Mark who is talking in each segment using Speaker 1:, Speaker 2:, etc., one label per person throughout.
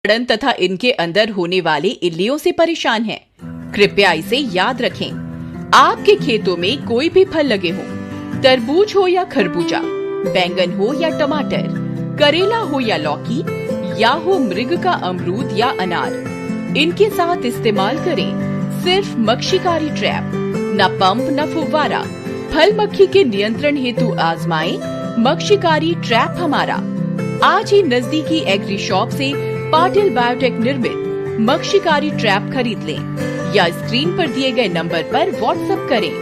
Speaker 1: सड़न तथा इनके अंदर होने वाले इल्लियों से परेशान हैं। कृपया इसे याद रखें। आपके खेतों में कोई भी फल लगे हों, तरबूज हो या खरबूजा, बैंगन हो या टमाटर, करेला हो या लौकी, या हो मृग का अमरूद या अनार, इनके साथ इस्तेमाल करें सिर्फ मक्षिकारी ट्रैप। न पंप न फुव्वारा। फल मक्खी के नियंत्रण हेतु आजमाएं मक्षिकारी ट्रैप हमारा। आज ही नजदीकी एग्री शॉप से पाटिल बायोटेक निर्मित मक्षिकारी ट्रैप खरीद लें या स्क्रीन पर दिए गए नंबर पर व्हाट्सएप करें।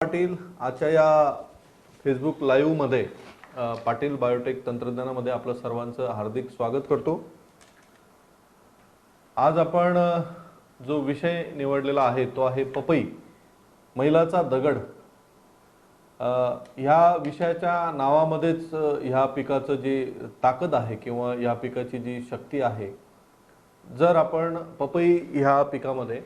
Speaker 2: पाटील आजच्या या फेसबुक लाईव्ह मध्ये पाटील बायोटेक तंत्रज्ञानामध्ये आपलं सर्वांचं हार्दिक स्वागत करतो। आज आपण जो विषय निवडलेला आहे तो आहे पपई, मैलाचा दगड। ह्या विषयाच्या नावामध्येच ह्या पिकाचं जे ताकद आहे किंवा ह्या पिकाची जी शक्ती आहे, जर आपण पपई ह्या पिकामध्ये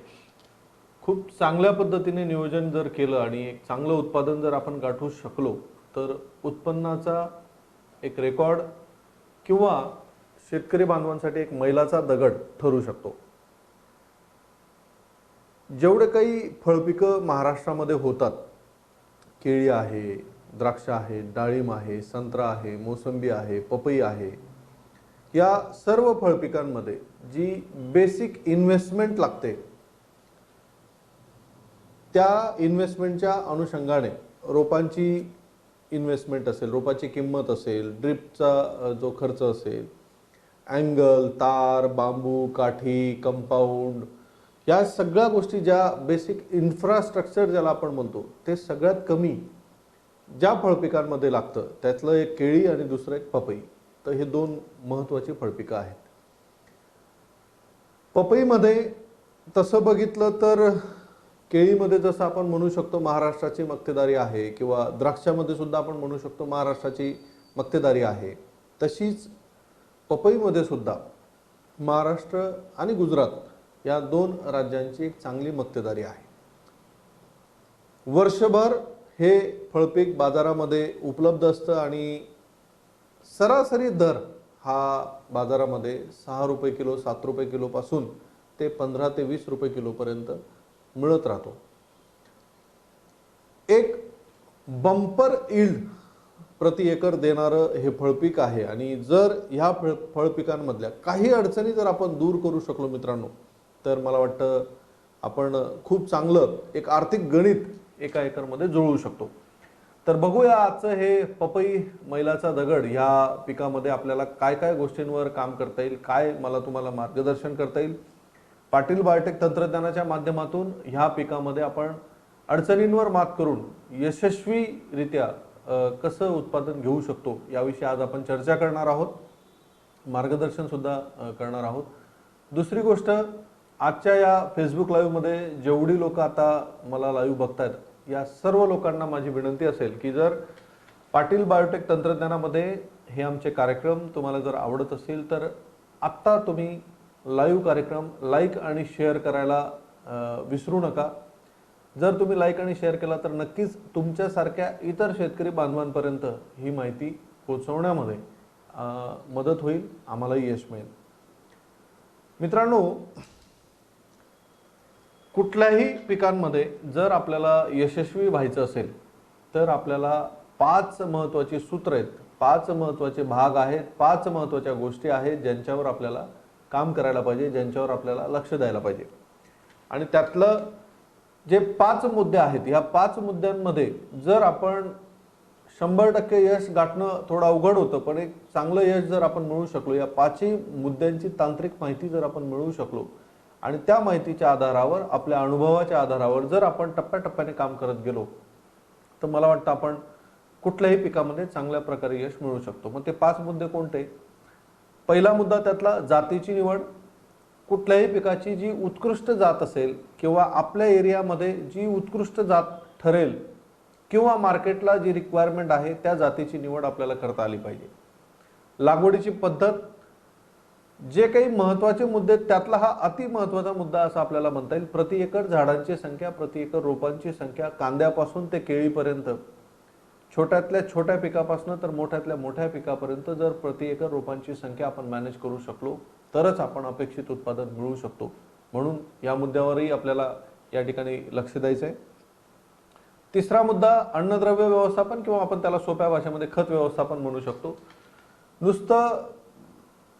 Speaker 2: खूप चांगल्या पद्धतीने नियोजन जर केलं आणि एक चांगलं उत्पादन जर आपण गाठू शकलो तर उत्पन्नाचा एक रेकॉर्ड किंवा शेतकरी बांधवांसाठी एक मैलाचा दगड ठरू शकतो। जेवढे काही फळपिकं महाराष्ट्रामध्ये होतात, केळी आहे, द्राक्ष आहे, डाळिंब आहे, संत्रा आहे, मोसंबी आहे, पपई आहे, या सर्व फळपिकांमध्ये जी बेसिक इन्व्हेस्टमेंट लागते त्या इन्व्हेस्टमेंटच्या अनुषंगाने रोपांची इन्व्हेस्टमेंट असेल, रोपाची किंमत असेल, ड्रिपचा जो खर्च असेल, अँगल, तार, बांबू, काठी, कंपाऊंड, या सगळ्या गोष्टी ज्या बेसिक इन्फ्रास्ट्रक्चर ज्याला आपण म्हणतो ते सगळ्यात कमी ज्या फळपिकांमध्ये लागतं त्यातलं एक केळी आणि दुसरं एक पपई। तर हे दोन महत्त्वाची फळपिकं आहेत। पपईमध्ये तसं बघितलं तर केळीमध्ये जसं आपण म्हणू शकतो महाराष्ट्राची मक्तेदारी आहे किंवा द्राक्षामध्ये सुद्धा आपण म्हणू शकतो महाराष्ट्राची मक्तेदारी आहे, तशीच पपईमध्ये सुद्धा महाराष्ट्र आणि गुजरात या दोन राज्यांची एक चांगली मक्तेदारी आहे। वर्षभर हे फळपीक बाजारामध्ये उपलब्ध असतं आणि सरासरी दर हा बाजारामध्ये 6 रुपये किलो, 7 रुपये किलो पासून ते 15 ते 20 रुपये किलो पर्यंत मिळत राहतो। एक बंपर यील्ड प्रति एकर देणारं हे फळपीक आहे आणि जर ह्या फळपिकांमधल्या काही अडचणी जर आपण दूर करू शकलो मित्रांनो, तर मला वाटतं आपण खूप चांगलं एक आर्थिक गणित एका एकरमध्ये जुळवू शकतो। तर बघूया आजचं हे पपई मैलाचा दगड ह्या पिकामध्ये आपल्याला काय काय गोष्टींवर काम करता येईल, काय मला तुम्हाला मार्गदर्शन करता येईल। पाटील बायोटेक तंत्रज्ञानाच्या माध्यमातून ह्या पिकामध्ये आपण अडचणींवर मात करून यशस्वीरित्या कसं उत्पादन घेऊ शकतो याविषयी आज आपण चर्चा करणार आहोत, मार्गदर्शन सुद्धा करणार आहोत। दुसरी गोष्ट, आजच्या या फेसबुक लाईव्ह मध्ये जेवढी लोक आता मला लाईव्ह बघतायत, या सर्व लोकांना माझी विनंती असेल की जर पाटील बायोटेक तंत्रज्ञानामध्ये हे आमचे कार्यक्रम तुम्हाला जर आवडत असतील तर आत्ता तुम्ही लाईव्ह कार्यक्रम लाईक आणि शेअर करायला विसरू नका। जर तुम्ही लाईक आणि शेअर केला तर नक्कीच तुमच्यासारख्या इतर शेतकरी बांधवांपर्यंत ही माहिती पोहोचवण्यामध्ये मदत होईल, आम्हालाही यश मिळेल। मित्रांनो, कुठल्याही पिकांमध्ये जर आपल्याला यशस्वी व्हायचं असेल तर आपल्याला 5 महत्त्वाची सूत्र आहेत, 5 महत्त्वाचे भाग आहेत, 5 महत्त्वाच्या गोष्टी आहेत ज्यांच्यावर आपल्याला काम करायला पाहिजे, ज्यांच्यावर आपल्याला लक्ष द्यायला पाहिजे। आणि त्यातलं जे 5 मुद्दे आहेत, या 5 मुद्द्यांमध्ये जर आपण 100% यश गाठणं थोडं अवघड होतं, पण एक चांगलं यश जर आपण मिळवू शकलो, या 5 मुद्द्यांची तांत्रिक माहिती जर आपण मिळवू शकलो आणि त्या माहितीच्या आधारावर, आपल्या अनुभवाच्या आधारावर जर आपण टप्प्याटप्प्याने काम करत गेलो तर मला वाटतं आपण कुठल्याही पिकामध्ये चांगल्या प्रकारे यश मिळवू शकतो। मग ते 5 मुद्दे कोणते? पहिला मुद्दा त्यातला जातीची निवड। कुठल्याही पिकाची जी उत्कृष्ट जात असेल किंवा आपल्या एरियामध्ये जी उत्कृष्ट जात ठरेल किंवा मार्केटला जी रिक्वायरमेंट आहे त्या जातीची निवड आपल्याला करता आली पाहिजे। लागवडीची पद्धत जे काही महत्त्वाचे मुद्दे आहेत, त्यातला हा अति महत्त्वाचा मुद्दा असा आपल्याला म्हणता येईल. प्रति एकर झाडांची संख्या, प्रति एकर रोपांची संख्या, कांद्यापासून ते केळीपर्यंत, छोट्यातल्या छोट्या पिकापासून तर मोठ्यातल्या मोठ्या पिकापर्यंत जर प्रति एकर रोपांची संख्या आपण मॅनेज करू शकलो तरच आपण अपेक्षित उत्पादन मिळवू शकतो. म्हणून या मुद्द्यावरही आपल्याला या ठिकाणी लक्ष द्यायचं आहे. तिसरा मुद्दा अन्नद्रव्य व्यवस्थापन, किंवा आपण त्याला सोप्या भाषेमध्ये खत व्यवस्थापन म्हणू शकतो. नुसतं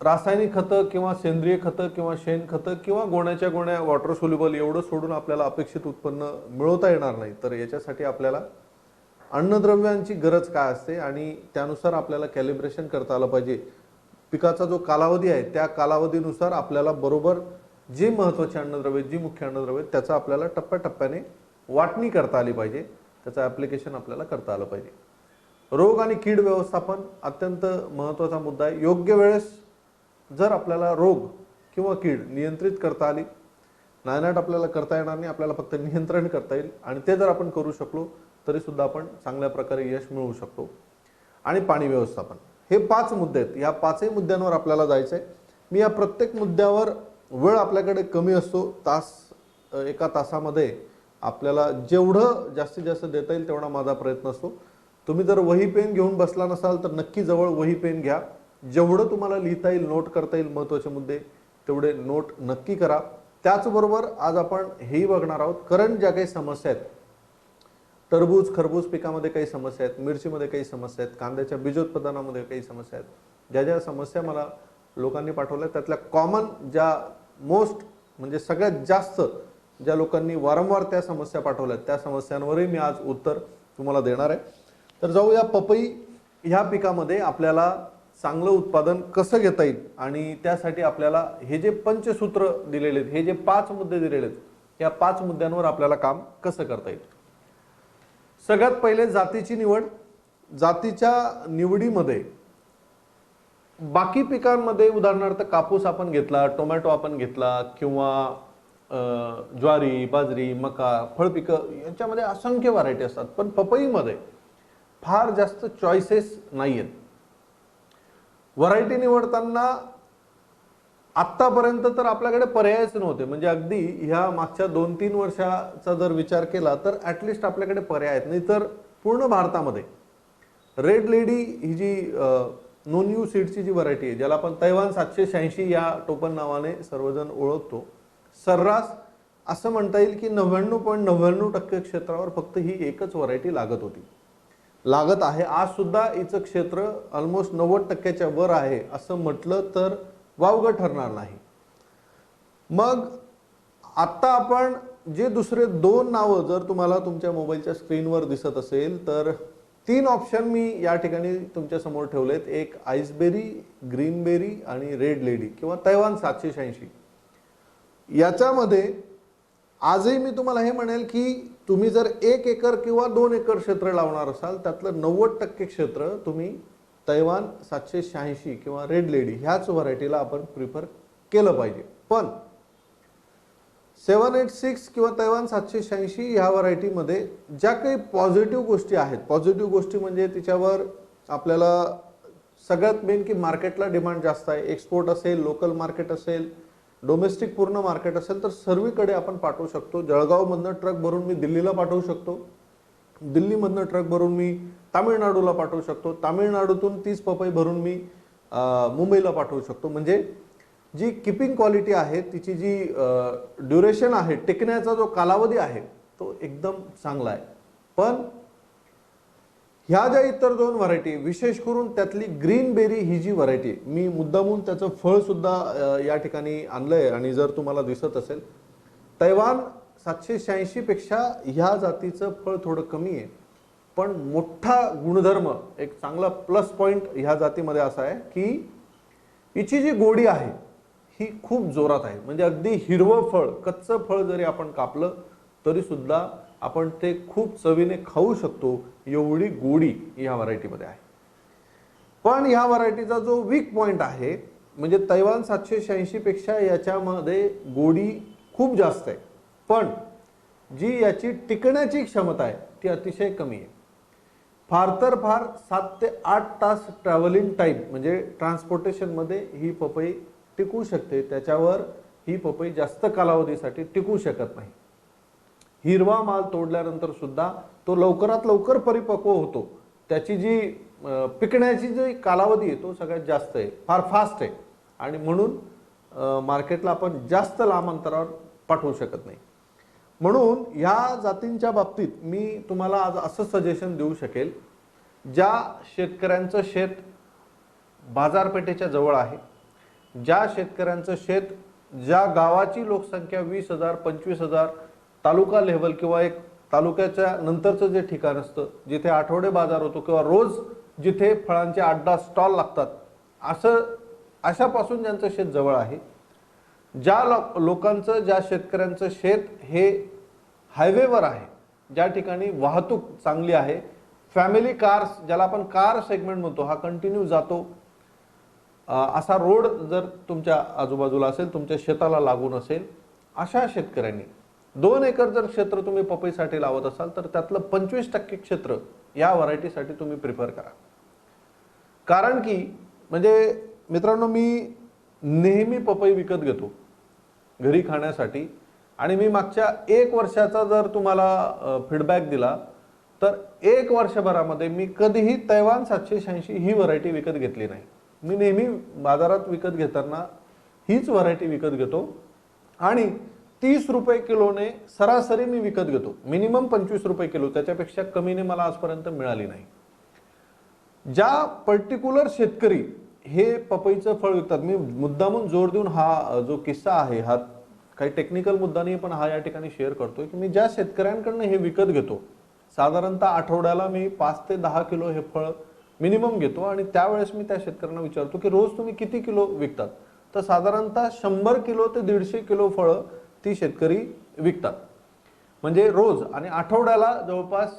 Speaker 2: रासायनिक खतं किंवा सेंद्रिय खतं किंवा शेणखतं किंवा गोण्याच्या गोण्या वॉटर सोल्युबल एवढं सोडून आपल्याला अपेक्षित उत्पन्न मिळवता येणार नाही. तर याच्यासाठी आपल्याला अन्नद्रव्यांची गरज काय असते आणि त्यानुसार आपल्याला कॅलिब्रेशन करता आलं पाहिजे. पिकाचा जो कालावधी आहे त्या कालावधीनुसार आपल्याला बरोबर जे महत्त्वाचे अन्नद्रव्य, जी मुख्य अन्नद्रव्य, त्याचा आपल्याला टप्प्याटप्प्याने वाटणी करता आली पाहिजे, त्याचं ॲप्लिकेशन आपल्याला करता आलं पाहिजे. रोग आणि कीड व्यवस्थापन अत्यंत महत्त्वाचा मुद्दा आहे. योग्य वेळेस जर आपल्याला रोग किंवा कीड नियंत्रित करता आली, नायनाट आपल्याला करता येणार नाही, आपल्याला फक्त नियंत्रण करता येईल आणि ते जर आपण करू शकलो तरी सुद्धा आपण चांगल्या प्रकारे यश मिळवू शकतो. आणि पाणी व्यवस्थापन, हे 5 मुद्दे आहेत. या 5ही मुद्द्यांवर आपल्याला जायचं आहे. मी या प्रत्येक मुद्द्यावर, वेळ आपल्याकडे कमी असतो, एका तासामध्ये आपल्याला जेवढं जास्तीत जास्त देता येईल तेवढा माझा प्रयत्न असतो. तुम्ही जर वही पेन घेऊन बसला नसाल तर नक्की जवळ वही पेन घ्या. जेवढं तुम्हाला लिहिता येईल, नोट करता येईल महत्त्वाचे मुद्दे, तेवढे नोट नक्की करा. त्याचबरोबर आज आपण हेही बघणार आहोत, करंट ज्या काही समस्या आहेत, टरबूज खरबूज पिकामध्ये काही समस्या आहेत, मिरचीमध्ये काही समस्या आहेत, कांद्याच्या बीजोत्पादनामध्ये काही समस्या आहेत, ज्या ज्या समस्या मला लोकांनी पाठवल्या त्यातल्या कॉमन, ज्या मोस्ट म्हणजे सगळ्यात जास्त ज्या लोकांनी वारंवार त्या समस्या पाठवल्यात त्या समस्यांवरही मी आज उत्तर तुम्हाला देणार आहे. तर जाऊया पपई ह्या पिकामध्ये आपल्याला चांगलं उत्पादन कसं घेता येईल आणि त्यासाठी आपल्याला हे जे पंचसूत्र दिलेले आहेत, हे जे 5 मुद्दे दिलेले आहेत, या 5 मुद्द्यांवर आपल्याला काम कसं करता येईल. सगळ्यात पहिले जातीची निवड. जातीच्या निवडीमध्ये बाकी पिकांमध्ये उदाहरणार्थ कापूस आपण घेतला, टोमॅटो आपण घेतला किंवा ज्वारी, बाजरी, मका, फळपिकं, यांच्यामध्ये असंख्य व्हरायटी असतात. पण पपईमध्ये फार जास्त चॉईसेस नाही आहेत. व्हरायटी निवडताना आत्तापर्यंत तर आपल्याकडे पर्यायच नव्हते. म्हणजे अगदी ह्या मागच्या 2-3 वर्षाचा जर विचार केला तर ॲटलिस्ट आपल्याकडे पर्याय आहेत. नाही तर पूर्ण भारतामध्ये रेड लेडी ही जी नोन यू सीडची जी व्हरायटी आहे, ज्याला आपण तैवान 786 या टोपण नावाने सर्वजण ओळखतो, सर्रास असं म्हणता येईल की 99.99% क्षेत्रावर फक्त ही एकच व्हरायटी लागत आहे. आज सुद्धा हिचं क्षेत्र ऑलमोस्ट 90%च्या वर आहे असं म्हटलं तर वावगं ठरणार नाही. मग आता आपण जे दुसरे 2 नावं जर तुम्हाला तुमच्या मोबाईलच्या स्क्रीनवर दिसत असेल तर 3 ऑप्शन मी या ठिकाणी तुमच्या समोर ठेवलेत. एक आईसबेरी, ग्रीनबेरी आणि रेड लेडी किंवा तैवान 786. याच्यामध्ये आजही मी तुम्हाला हे म्हणेल की तुम्ही जर 1 एकर किंवा 2 एकर क्षेत्र लावणार असाल त्यातलं 90% क्षेत्र तुम्ही तैवान 786 किंवा रेड लेडी ह्याच व्हरायटीला आपण प्रिफर केलं पाहिजे. पण 786 किंवा तैवान 786 ह्या व्हरायटीमध्ये ज्या काही पॉझिटिव्ह गोष्टी आहेत, पॉझिटिव्ह गोष्टी म्हणजे तिच्यावर आपल्याला सगळ्यात मेन की मार्केटला डिमांड जास्त आहे. एक्सपोर्ट असेल, लोकल मार्केट असेल, डोमेस्टिक पूर्ण मार्केट असेल तर सर्वीकडे आपण पाठवू शकतो. जळगावमधनं ट्रक भरून मी दिल्लीला पाठवू शकतो, दिल्लीमधनं ट्रक भरून मी तामिळनाडूला पाठवू शकतो, तामिळनाडूतून 30 पपई भरून मी मुंबईला पाठवू शकतो. म्हणजे जी किपिंग क्वालिटी आहे, तिची जी ड्युरेशन आहे, टिकण्याचा जो कालावधी आहे तो एकदम चांगला आहे. पण ह्या ज्या इतर 2 व्हरायटी, विशेष करून त्यातली ग्रीन बेरी ही जी व्हरायटी, मी मुद्दामून त्याचं फळ सुद्धा या ठिकाणी आणलंय आणि जर तुम्हाला दिसत असेल, तैवान 786 पेक्षा ह्या जातीचं फळ थोडं कमी आहे. पण मोठा गुणधर्म, एक चांगला प्लस पॉइंट ह्या जातीमध्ये असा आहे की हिची जी गोडी आहे ही खूप जोरात आहे. म्हणजे अगदी हिरवं फळ, कच्चं फळ जरी आपण कापलं तरी सुद्धा आपण ते खूप चवीने खाऊ शकतो, एवढी गोडी ह्या व्हरायटीमध्ये आहे. पण ह्या व्हरायटीचा जो वीक पॉइंट आहे म्हणजे तैवान 786 पेक्षा याच्यामध्ये गोडी खूप जास्त आहे, पण जी याची टिकण्याची क्षमता आहे ती अतिशय कमी आहे. फार तर फार 7 ते 8 तास ट्रॅव्हलिंग टाईम म्हणजे ट्रान्सपोर्टेशनमध्ये ही पपई टिकू शकते, त्याच्यावर ही पपई जास्त कालावधीसाठी टिकू शकत नाही. हिरवा माल तोडल्यानंतर सुद्धा तो लवकरात लवकर परिपक्व होतो. त्याची जी पिकण्याची जी कालावधी आहे तो सगळ्यात जास्त आहे, फार फास्ट आहे, आणि म्हणून मार्केटला आपण जास्त लांब अंतरावर पाठवू शकत नाही. म्हणून ह्या जातींच्या बाबतीत मी तुम्हाला आज असं सजेशन देऊ शकेल, ज्या शेतकऱ्यांचं शेत बाजारपेठेच्या जवळ आहे, ज्या शेतकऱ्यांचं शेत ज्या गावाची लोकसंख्या 20,000 25,000 तालुका लेव्हल किंवा एक तालुक्याच्या नंतरचं जे ठिकाण असतं, जिथे आठवडे बाजार होतो किंवा रोज जिथे फळांचे 8-10 स्टॉल लागतात, अशापासून ज्यांचं शेत जवळ आहे, ज्या लोकांचं ज्या शेतकऱ्यांचं शेत हे हायवेवर आहे, ज्या ठिकाणी वाहतूक चांगली आहे, फॅमिली कार्स ज्याला आपण कार सेगमेंट म्हणतो, हा कंटिन्यू जातो, असा रोड जर तुमच्या आजूबाजूला असेल, तुमच्या शेताला लागून असेल, अशा शेतकऱ्यांनी 2 एकर जर क्षेत्र तुम्ही पपईसाठी लावत असाल तर त्यातलं 25% क्षेत्र या व्हरायटीसाठी तुम्ही प्रिफर करा. कारण की म्हणजे मित्रांनो, मी नेहमी पपई विकत घेतो घरी खाण्यासाठी, आणि मी मागच्या 1 वर्षाचा जर तुम्हाला फीडबॅक दिला तर 1 वर्षभरामध्ये मी कधीही तैवान 786 ही व्हरायटी विकत घेतली नाही. मी नेहमी बाजारात विकत घेताना हीच व्हरायटी विकत घेतो, आणि 30 रुपये किलोने सरासरी मी विकत घेतो. मिनिमम 25 रुपये किलो, त्याच्यापेक्षा कमीने मला आजपर्यंत मिळाली नाही. ज्या पर्टिक्युलर शेतकरी हे पपईचं फळ विकतात, मी मुद्दामून जोर देऊन हा जो किस्सा आहे, हा काही टेक्निकल मुद्दा नाही, पण हा या ठिकाणी शेअर करतोय की मी ज्या शेतकऱ्यांकडनं हे विकत घेतो, साधारणतः आठवड्याला मी 5 ते 10 किलो हे फळ मिनिमम घेतो, आणि त्यावेळेस मी त्या शेतकऱ्यांना विचारतो की रोज तुम्ही किती किलो विकतात, तर साधारणतः 100 किलो ते 150 किलो फळं ती शेतकरी विकतात, म्हणजे रोज. आणि आठवड्याला जवळपास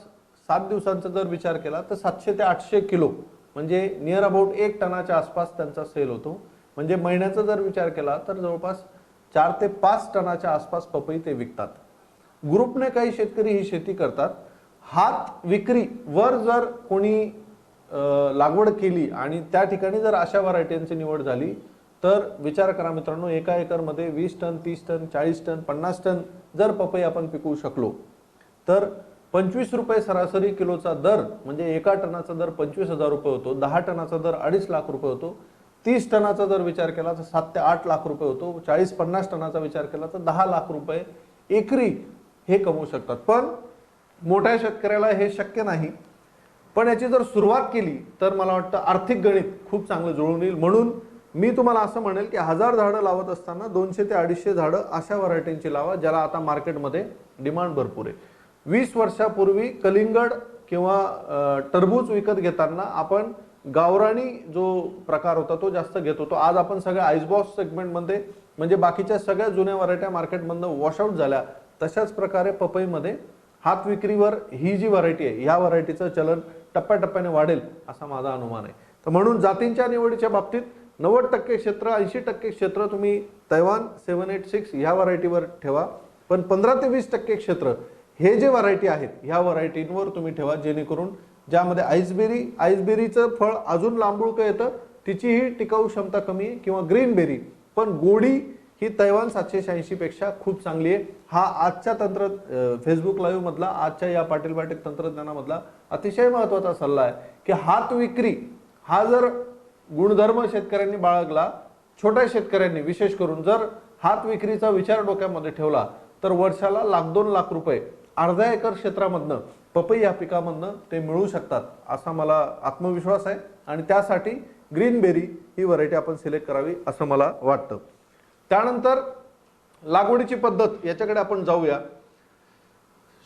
Speaker 2: 7 दिवसांचा जर विचार केला तर 700 ते 800 किलो, म्हणजे नियर अबाउट 1 टनाच्या आसपास त्यांचा सेल होतो. म्हणजे महिन्याचा जर विचार केला तर जवळपास 4 ते 5 टनाच्या आसपास पपई ते विकतात. ग्रुपने काही शेतकरी ही शेती करतात. हात विक्री वर जर कोणी लागवड केली आणि त्या ठिकाणी जर अशा व्हरायटींची निवड झाली तर विचार करा मित्रांनो, एका एकरमध्ये 20 टन 30 टन 40 टन 50 टन जर पपई आपण पिकवू शकलो तर 25 रुपये सरासरी किलोचा दर, म्हणजे एका टनाचा दर 25,000 रुपये होतो. 10 टनाचा दर 2.5 लाख रुपये होतो. 30 टनाचा जर विचार केला तर 7 ते 8 लाख रुपये होतो. 40-50 टनाचा विचार केला तर 10 लाख रुपये एकरी हे कमवू शकतात. पण मोठ्या शेतकऱ्याला हे शक्य नाही. पण याची जर सुरुवात केली तर मला वाटतं आर्थिक गणित खूप चांगलं जुळून येईल. म्हणून मी तुम्हाला असं म्हणेल की 1000 झाडं लावत असताना 200 ते 250 झाडं अशा व्हरायटींची लावा ज्याला आता मार्केटमध्ये डिमांड भरपूर आहे. 20 वर्षापूर्वी कलिंगड किंवा टरबूज विकत घेताना आपण गावराणी जो प्रकार होता तो जास्त घेत होतो. आज आपण सगळ्या आईसबॉक्स सेगमेंटमध्ये, म्हणजे बाकीच्या सगळ्या जुन्या व्हरायट्या मार्केटमधनं वॉशआउट झाल्या. तशाच प्रकारे पपईमध्ये हात विक्रीवर ही जी व्हरायटी आहे, ह्या व्हरायटीचं चलन टप्प्याटप्प्याने वाढेल असा माझा अनुमान आहे. तर म्हणून जातींच्या निवडीच्या बाबतीत 90% क्षेत्र 80% क्षेत्र तुम्ही तैवान 786 ह्या व्हरायटीवर ठेवा, पण 15 ते 20% क्षेत्र हे जे व्हरायटी आहेत ह्या व्हरायटींवर तुम्ही ठेवा, जेणेकरून ज्यामध्ये आईसबेरीचं फळ अजून लांबुळकं येतं, तिचीही टिकाऊ क्षमता कमी आहे, किंवा ग्रीन बेरी, पण गोडी ही तैवान 786 पेक्षा खूप चांगली आहे. हा आजच्या फेसबुक लाईव्ह मधला, आजच्या या पाटील बाटेक तंत्रज्ञानामधला अतिशय महत्त्वाचा सल्ला आहे की हात विक्री हा जर गुणधर्म शेतकऱ्यांनी बाळगला, छोट्या शेतकऱ्यांनी विशेष करून जर हात विक्रीचा विचार डोक्यामध्ये ठेवला तर वर्षाला 1-2 लाख रुपये अर्धा एकर क्षेत्रामधनं पपई या पिकामधनं ते मिळू शकतात असा मला आत्मविश्वास आहे. आणि त्यासाठी ग्रीन बेरी ही व्हरायटी आपण सिलेक्ट करावी असं मला वाटतं. त्यानंतर लागवडीची पद्धत याच्याकडे आपण जाऊया.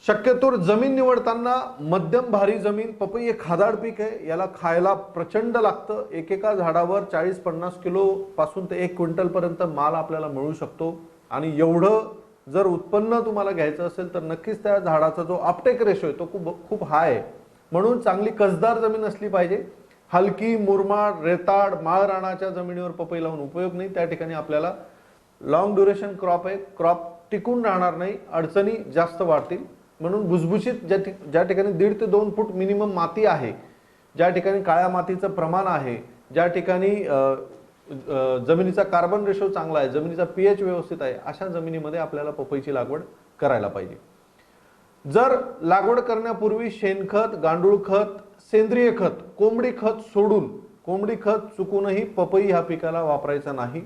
Speaker 2: शक्यतो जमीन निवडताना मध्यम भारी जमीन, पपई एक खादाड पीक आहे, याला खायला प्रचंड लागतं. एकेका झाडावर 40-50 किलो पासून ते 1 क्विंटल पर्यंत माल आपल्याला मिळू शकतो. आणि एवढं जर उत्पन्न तुम्हाला घ्यायचं असेल तर नक्कीच त्या झाडाचा जो अपटेक रेशो आहे तो खूप हाय आहे. म्हणून चांगली कसदार जमीन असली पाहिजे. हलकी मुरमाड रेताड माळ रानाच्या जमिनीवर पपई लावून उपयोग नाही. त्या ठिकाणी आपल्याला लॉंग ड्युरेशन क्रॉप आहे, क्रॉप टिकून राहणार नाही, अडचणी जास्त वाढतील. म्हणून भुसभुशीत ज्या ठिकाणी 1.5 ते 2 फूट मिनिमम माती आहे, ज्या ठिकाणी काळ्या मातीचं प्रमाण आहे, ज्या ठिकाणी जमिनीचा कार्बन रेशो चांगला आहे, जमिनीचा पीएच व्यवस्थित आहे, अशा जमिनीमध्ये आपल्याला पपईची लागवड करायला पाहिजे. जर लागवड करण्यापूर्वी शेणखत, गांडूळ खत, सेंद्रिय खत, कोंबडी खत सोडून, कोंबडी खत चुकूनही पपई ह्या पिकाला वापरायचा नाही.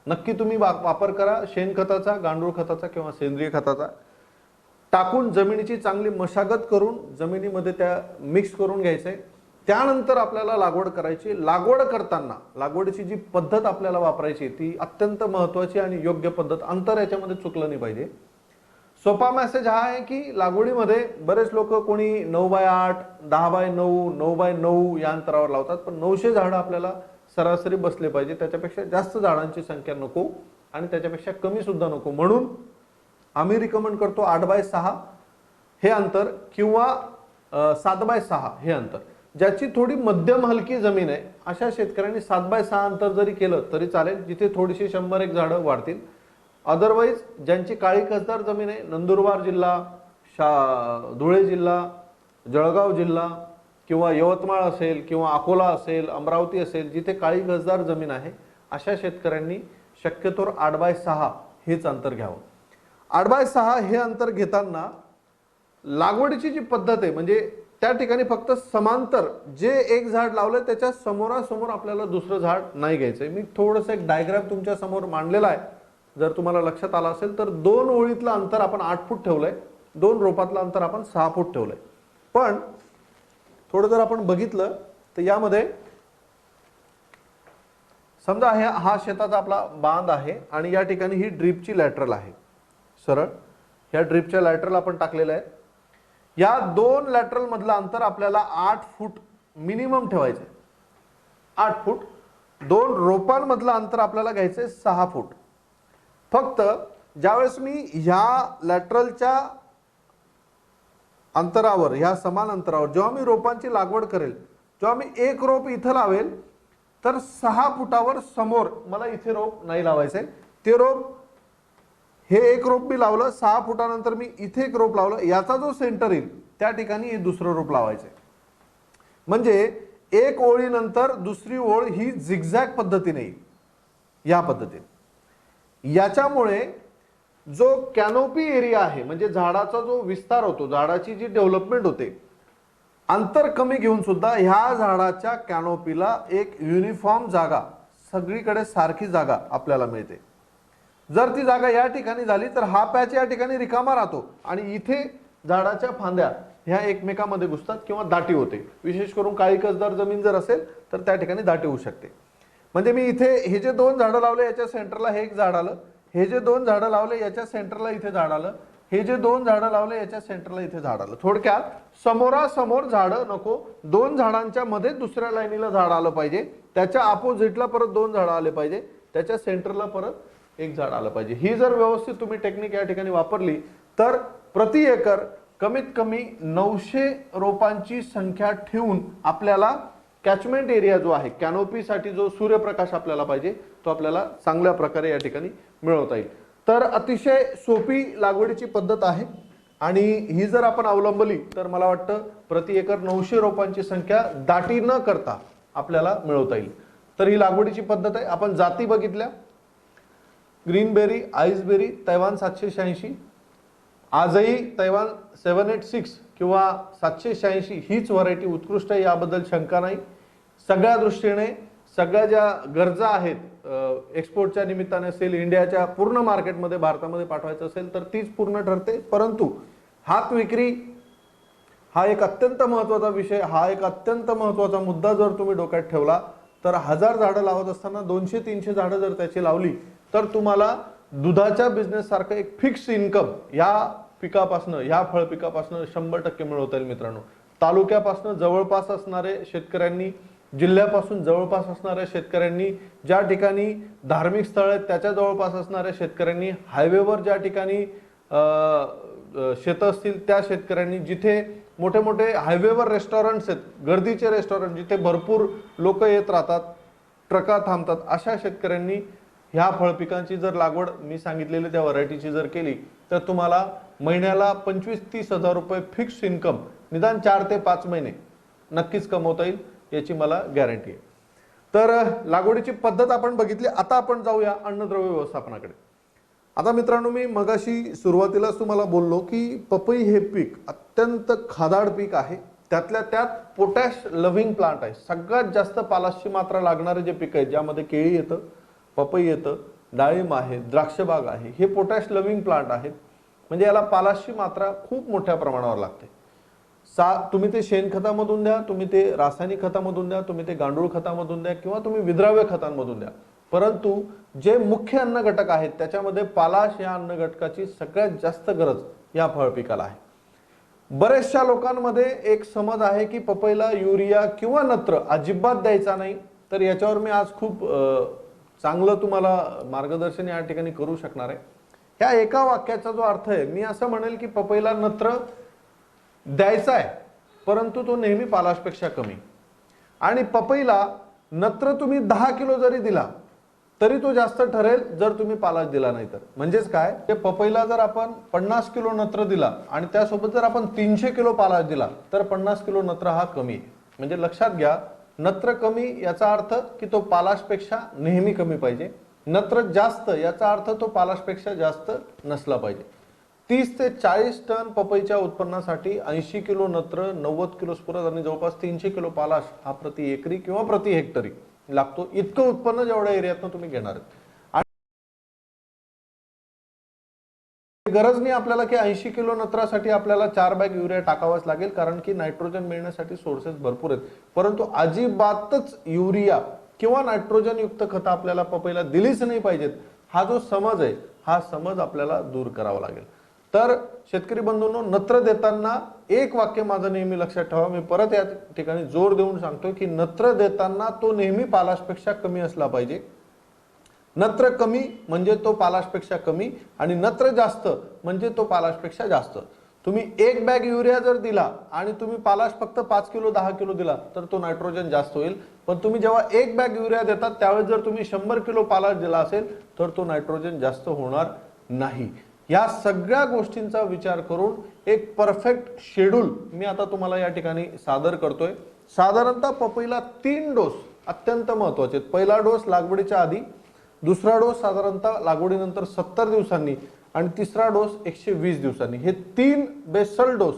Speaker 2: नक्की तुम्ही वापर करा शेणखताचा, गांडूळ खताचा किंवा सेंद्रिय खताचा. टाकून जमिनीची चांगली मशागत करून जमिनीमध्ये त्या मिक्स करून घ्यायचंय. त्यानंतर आपल्याला लागवड करायची. लागवड करताना लागवडीची जी पद्धत आपल्याला वापरायची ती अत्यंत महत्त्वाची आणि योग्य पद्धत. अंतर याच्यामध्ये चुकलं नाही पाहिजे. सोपा मेसेज हा आहे की लागवडीमध्ये बरेच लोक कोणी 9x8, 10x9, 9x9 या अंतरावर लावतात, पण 900 झाडं आपल्याला सरासरी बसले पाहिजे. त्याच्यापेक्षा जास्त झाडांची संख्या नको आणि त्याच्यापेक्षा कमी सुद्धा नको. म्हणून आम्ही रिकमेंड करतो 8x6 हे अंतर किंवा 7x6 हे अंतर. ज्याची थोडी मध्यम हलकी जमीन आहे अशा शेतकऱ्यांनी 7x6 अंतर जरी केलं तरी चालेल, जिथे थोडीशी 100-1 झाडं वाढतील. अदरवाईज ज्यांची काळी कसदार जमीन आहे, नंदुरबार जिल्हा, धुळे जिल्हा, जळगाव जिल्हा किंवा यवतमाळ असेल किंवा अकोला असेल, अमरावती असेल, जिथे काळी कसदार जमीन आहे अशा शेतकऱ्यांनी शक्यतोवर 8x6 हेच अंतर घ्यावं. 8x6 हे अंतर घेताना लागवडीची जी पद्धत आहे म्हणजे त्या ठिकाणी फक्त समांतर जे एक झाड लावलं त्याच्या समोरासमोर आपल्याला दुसरं झाड नाही घ्यायचंय. मी थोडंसं एक डायग्राम तुमच्या समोर मांडलेला आहे, जर तुम्हाला लक्षात आलं असेल तर 2 ओळीतलं अंतर आपण 8 फूट ठेवलंय, 2 रोपातलं अंतर आपण 6 फूट ठेवलंय. पण थोडं जर आपण बघितलं तर यामध्ये समजा हा शेताचा आपला बांध आहे आणि या ठिकाणी ही ड्रीपची लॅटरल आहे सरळ. ह्या ड्रीपच्या लॅटरल आपण टाकलेल्या आहेत. या 2 लॅटरल मधलं अंतर आपल्याला 8 फूट मिनिमम ठेवायचं आहे. 8 फूट. 2 रोपांमधलं अंतर आपल्याला घ्यायचंय 6 फूट. फक्त ज्यावेळेस मी ह्या लॅटरलच्या अंतरावर, ह्या समान अंतरावर जेव्हा मी रोपांची लागवड करेल, जेव्हा मी एक रोप इथं लावेल तर 6 फुटावर समोर मला इथे रोप नाही लावायचंय. ते रोप, हे एक रोप मी लावलं, 6 फुटानंतर मी इथे एक रोप लावलं, याचा जो सेंटर येईल त्या ठिकाणी हे दुसरं रोप लावायचंय. म्हणजे एक ओळीनंतर दुसरी ओळ ही झिगझॅग पद्धतीने येईल, या पद्धतीने. याच्यामुळे जो कॅनोपी एरिया आहे म्हणजे झाडाचा जो विस्तार होतो, झाडाची जी डेव्हलपमेंट होते, अंतर कमी घेऊन सुद्धा ह्या झाडाच्या कॅनोपीला एक युनिफॉर्म जागा, सगळीकडे सारखी जागा आपल्याला मिळते. जर ती जागा या ठिकाणी झाली तर हा पॅच या ठिकाणी रिकामा राहतो आणि इथे झाडाच्या फांद्या ह्या एकमेकांमध्ये घुसतात किंवा दाटी होते. विशेष करून काळी कसदार जमीन जर असेल तर त्या ठिकाणी दाटी होऊ शकते. म्हणजे मी इथे हे जे 2 झाडं लावले याच्या सेंटरला हे एक झाड आलं, हे जे 2 झाडं लावले याच्या सेंटरला इथे झाड आलं, हे जे 2 झाडं लावले याच्या सेंटरला इथे झाड आलं. थोडक्यात समोरासमोर झाडं नको, 2 झाडांच्या मध्ये दुसऱ्या लाईनीला झाड आलं पाहिजे, त्याच्या अपोजिटला परत 2 झाडं आले पाहिजे, त्याच्या सेंटरला परत एक झाड आलं पाहिजे. ही जर व्यवस्थित तुम्ही टेक्निक या ठिकाणी वापरली तर प्रति एकर कमीत कमी 900 रोपांची संख्या ठेवून आपल्याला कॅचमेंट एरिया जो आहे, कॅनोपीसाठी जो सूर्यप्रकाश आपल्याला पाहिजे तो आपल्याला चांगल्या प्रकारे या ठिकाणी मिळवता येईल. तर अतिशय सोपी लागवडीची पद्धत आहे आणि ही जर आपण अवलंबली तर मला वाटतं प्रति एकर 900 रोपांची संख्या दाटी न करता आपल्याला मिळवता येईल. तर ही लागवडीची पद्धत आहे. आपण जाती बघितल्या, ग्रीनबेरी, आईसबेरी, तैवान 786, आजही तैवान 786 किंवा 786 हीच व्हरायटी उत्कृष्ट आहे, याबद्दल शंका नाही. सगळ्या दृष्टीने सगळ्या ज्या गरजा आहेत एक्सपोर्टच्या निमित्ताने असेल, इंडियाच्या पूर्ण मार्केटमध्ये भारतामध्ये पाठवायचं असेल तर तीच पूर्ण ठरते. परंतु हात विक्री हा एक अत्यंत महत्त्वाचा विषय, हा एक अत्यंत महत्त्वाचा मुद्दा जर तुम्ही डोक्यात ठेवला तर 1000 झाडं लावत असताना 200-300 झाडं जर त्याची लावली तर तुम्हाला दुधाच्या बिझनेस सारखं एक फिक्स इन्कम या पिकापासून, या फळ पिकापासून 100% मिळवता येईल. मित्रांनो, तालुक्यापासून जवळपास असणारे शेतकऱ्यांनी, जिल्ह्यापासून जवळपास असणाऱ्या शेतकऱ्यांनी, ज्या ठिकाणी धार्मिक स्थळ आहेत त्याच्या जवळपास असणाऱ्या शेतकऱ्यांनी, हायवेवर ज्या ठिकाणी शेतं असतील त्या शेतकऱ्यांनी, जिथे मोठे मोठे हायवेवर रेस्टॉरंट्स आहेत, गर्दीचे रेस्टॉरंट जिथे भरपूर लोक येत राहतात, ट्रका थांबतात, अशा शेतकऱ्यांनी ह्या फळपिकांची जर लागवड मी सांगितलेली त्या व्हरायटीची जर केली तर तुम्हाला महिन्याला 25-30 हजार रुपये फिक्स इन्कम निदान 4 ते 5 महिने नक्कीच कमवता येईल, याची मला गॅरंटी आहे. तर लागवडीची पद्धत आपण बघितली. आता आपण जाऊया अन्नद्रव्य व्यवस्थापनाकडे. आता मित्रांनो, मी मगाशी सुरुवातीलाच तुम्हाला बोललो की पपई हे पीक अत्यंत खादाड पीक आहे. त्यातल्या त्यात पोटॅश लव्हिंग प्लांट आहे. सगळ्यात जास्त पालाशची मात्रा लागणारे जे पीक आहे, ज्यामध्ये केळी येतं, पपई येतं, डाळिंब आहे, द्राक्षबाग आहे, हे पोटॅश लव्हिंग प्लांट आहेत. म्हणजे याला पालाशची मात्रा खूप मोठ्या प्रमाणावर लागते. तुम्ही ते शेणखतामधून द्या, तुम्ही ते रासायनिक खतामधून द्या, तुम्ही ते गांडूळ खतामधून द्या किंवा तुम्ही विद्राव्य खतांमधून द्या, परंतु जे मुख्य अन्न घटक आहेत त्याच्यामध्ये पालाश या अन्न घटकाची सगळ्यात जास्त गरज या फळ पिकाला आहे. बरेचशा लोकांमध्ये एक समज आहे की पपईला युरिया किंवा नत्र अजिबात द्यायचा नाही. तर याच्यावर मी आज खूप चांगलं तुम्हाला मार्गदर्शन या ठिकाणी करू शकणार आहे. ह्या एका वाक्याचा जो अर्थ आहे, मी असं म्हणेल की पपईला नत्र द्यायचा आहे, परंतु तो नेहमी पालाशपेक्षा कमी. आणि पपईला नत्र तुम्ही 10 किलो जरी दिला तरी तो जास्त ठरेल जर तुम्ही पालाश दिला नाही तर. म्हणजेच काय, ते पपईला जर आपण 50 किलो नत्र दिला आणि त्यासोबत जर आपण 300 किलो पालाश दिला तर 50 किलो नत्र हा कमी आहे. म्हणजे लक्षात घ्या, नत्र कमी याचा अर्थ की तो पालाशपेक्षा नेहमी कमी पाहिजे. नत्र जास्त याचा अर्थ तो पालाशपेक्षा जास्त नसला पाहिजे. 30 ते 40 टन पपईच्या उत्पन्नासाठी 80 किलो नत्र, 90 किलो स्फुरद आणि जवळपास 300 किलो पालाश हा प्रति एकरी किंवा प्रति हेक्टरी लागतो. इतकं उत्पन्न जेवढ्या एरियातनं तुम्ही घेणार आहात. गरज नाही आपल्याला की 80 किलो नत्रासाठी आपल्याला 4 बॅग युरिया टाकावाच लागेल, कारण की नायट्रोजन मिळण्यासाठी सोर्सेस भरपूर आहेत. परंतु अजिबातच युरिया किंवा नायट्रोजन युक्त खतं आपल्याला पपईला दिलीच नाही पाहिजेत, हा जो समज आहे हा समज आपल्याला दूर करावा लागेल. तर शेतकरी बंधूंनो, नत्र देताना एक वाक्य माझं नेहमी लक्षात ठेवा. मी परत या ठिकाणी जोर देऊन सांगतो की नत्र देताना तो नेहमी पालाशपेक्षा कमी असला पाहिजे. नत्र कमी म्हणजे तो पालाशपेक्षा कमी आणि नत्र जास्त म्हणजे तो पालाशपेक्षा जास्त. तुम्ही 1 बॅग युरिया जर दिला आणि तुम्ही पालाश फक्त 5 किलो 10 किलो दिला तर तो नायट्रोजन जास्त होईल. पण तुम्ही जेव्हा 1 बॅग युरिया देतात त्यावेळेस जर तुम्ही 100 किलो पालाश दिला असेल तर तो नायट्रोजन जास्त होणार नाही. या सगळ्या गोष्टींचा विचार करून एक परफेक्ट शेड्यूल मी आता तुम्हाला या ठिकाणी सादर करतोय. साधारणतः पपईला 3 डोस अत्यंत महत्त्वाचे आहेत. पहिला डोस लागवडीच्या आधी, दुसरा डोस साधारणतः लागवडीनंतर 70 दिवसांनी आणि तिसरा डोस 120 दिवसांनी. हे 3 बेसल डोस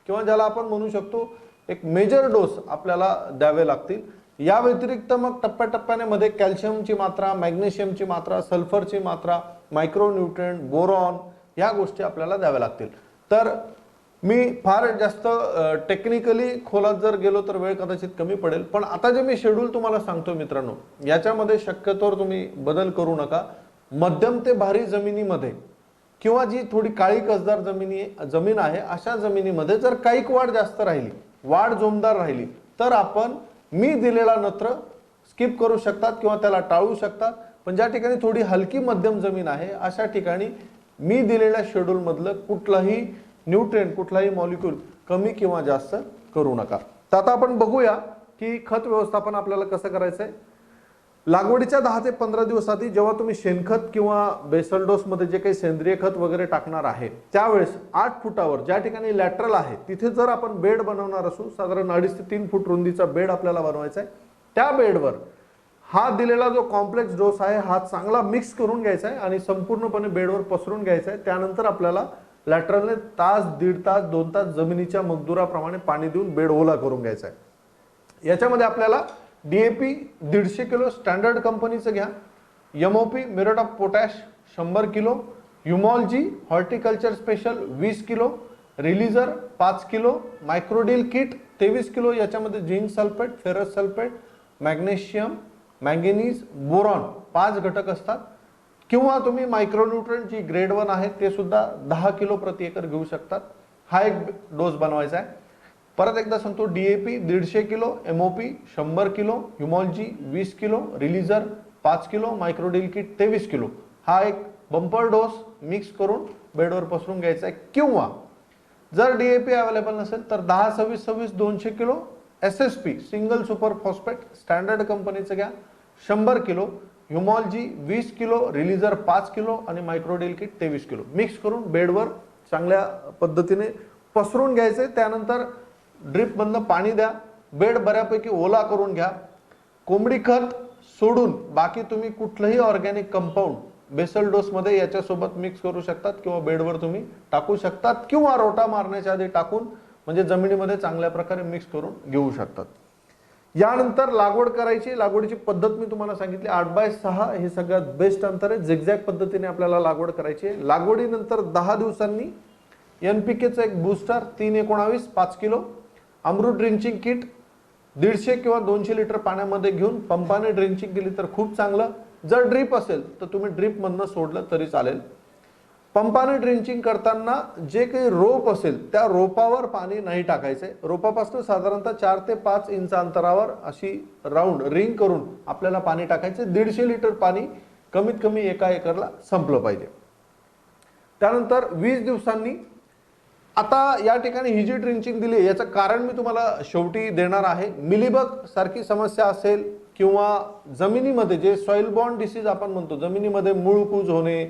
Speaker 2: किंवा ज्याला आपण म्हणू शकतो एक मेजर डोस आपल्याला द्यावे लागतील. या व्यतिरिक्त मग टप्प्याटप्प्याने मध्ये कॅल्शियमची मात्रा, मॅग्नेशियमची मात्रा, सल्फरची मात्रा, मायक्रोन्यूट्रिएंट, बोरॉन या गोष्टी आपल्याला द्याव्या लागतील. तर मी फार जास्त टेक्निकली खोलात जर गेलो तर वेळ कदाचित कमी पडेल. पण आता जे मी शेड्यूल तुम्हाला सांगतो मित्रांनो, याच्यामध्ये शक्यतोवर तुम्ही बदल करू नका. मध्यम ते भारी जमिनीमध्ये किंवा जी थोडी काळी कसदार जमीन आहे अशा जमिनीमध्ये जर काही वाढ जास्त राहिली, वाढ जोमदार राहिली, तर आपण मी दिलेला नत्र स्किप करू शकतात किंवा त्याला टाळू शकतात. पण ज्या ठिकाणी थोडी हलकी मध्यम जमीन आहे अशा ठिकाणी मी दिलेल्या शेड्यूल मधलं कुठलाही न्यूट्रिएंट, कुठलाही मॉलिक्यूल कमी किंवा जास्त करू नका. तर आता आपण बघूया की खत व्यवस्थापन आपल्याला कसं करायचंय. लागवडीच्या 10 ते 15 दिवस आधी जेव्हा तुम्ही शेणखत किंवा बेसल डोस मध्ये जे काही सेंद्रिय खत वगैरे टाकणार आहे त्यावेळेस 8 फुटावर ज्या ठिकाणी लॅटरल आहे तिथे जर आपण बेड बनवणार असू, साधारण 2.5 ते 3 फूट रुंदीचा बेड आपल्याला बनवायचा आहे. त्या बेडवर हा दिलेला जो कॉम्प्लेक्स डोस आहे हा चांगला मिक्स करून घ्यायचा आहे आणि संपूर्णपणे बेडवर पसरून घ्यायचा आहे. त्यानंतर आपल्याला लॅटरलने तास, 1.5 तास, 2 तास जमिनीच्या मजदुराप्रमाणे पाणी देऊन बेड ओला करून घ्यायचा आहे. याच्यामध्ये आपल्याला DAP 150 किलो स्टँडर्ड कंपनीचं घ्या, MOP muriate of potash 100 kilo, ह्युमॉलजी हॉर्टिकल्चर स्पेशल 20 किलो, रिलीजर 5 किलो, मायक्रोडील किट 23 किलो. याच्यामध्ये zinc sulphate, ferrous sulphate, magnesium, manganese, boron 5 घटक असतात. किंवा तुम्ही मायक्रोन्यूट्रिएंट जी ग्रेड 1 आहे ते सुद्धा 10 किलो प्रति एकर घेऊ शकतात. हा एक डोस बनवायचा आहे. परत एकदा सांगतो, DAP 150 किलो, MOP 100 किलो, ह्युमॉलजी 20 किलो, रिलीजर 5 किलो, मायक्रोडील किट 23 किलो. हा एक बंपर डोस मिक्स करून बेडवर पसरून घ्यायचा आहे. किंवा जर DAP अवेलेबल नसेल तर 10-26-26 200 kilo SSP single super phosphate standard कंपनीचं घ्या 100 किलो, ह्युमॉलजी 20 किलो, रिलीजर 5 किलो आणि मायक्रोडील किट 23 किलो मिक्स करून बेडवर चांगल्या पद्धतीने पसरून घ्यायचे. त्यानंतर ड्रिप मधनं पाणी द्या, बेड बऱ्यापैकी ओला करून घ्या. कोंबडी खत सोडून बाकी तुम्ही कुठलंही ऑर्गॅनिक कंपाऊंड बेसल डोस मध्ये याच्यासोबत मिक्स करू शकतात किंवा बेडवर तुम्ही टाकू शकतात किंवा रोटा मारण्याच्या आधी टाकून म्हणजे जमिनीमध्ये चांगल्या प्रकारे मिक्स करून घेऊ शकतात. यानंतर लागवड करायची. लागवडीची पद्धत मी तुम्हाला सांगितली 8x6 हे सगळ्यात बेस्ट अंतर आहे. झिगझॅग पद्धतीने आपल्याला लागवड करायची आहे. लागवडीनंतर 10 दिवसांनी NPKचं एक बूस्टर 319 5 किलो, अमृत ड्रिंचिंग किट 150 किंवा 200 लिटर पाण्यामध्ये घेऊन पंपाने ड्रिंचिंग केली तर खूप चांगलं. जर ड्रीप असेल तर तुम्ही ड्रीप मधनं सोडलं तरी चालेल. पंपाने ड्रिंचिंग करताना जे काही रोप असेल त्या रोपावर पाणी नाही टाकायचंय. रोपापासून साधारणतः 4 ते 5 इंच अंतरावर अशी राऊंड रिंग करून आपल्याला पाणी टाकायचे. 150 लिटर पाणी कमीत कमी एका एकरला संपलं पाहिजे. त्यानंतर 20 दिवसांनी आता या ठिकाणी ही जी ड्रिंचिंग दिली याचं कारण मी तुम्हाला शेवटी देणार आहे. मिलीबग सारखी समस्या असेल किंवा जमिनीमध्ये जे सॉइल बॉर्न डिसीज आपण म्हणतो, जमिनीमध्ये मूळकूज होणे,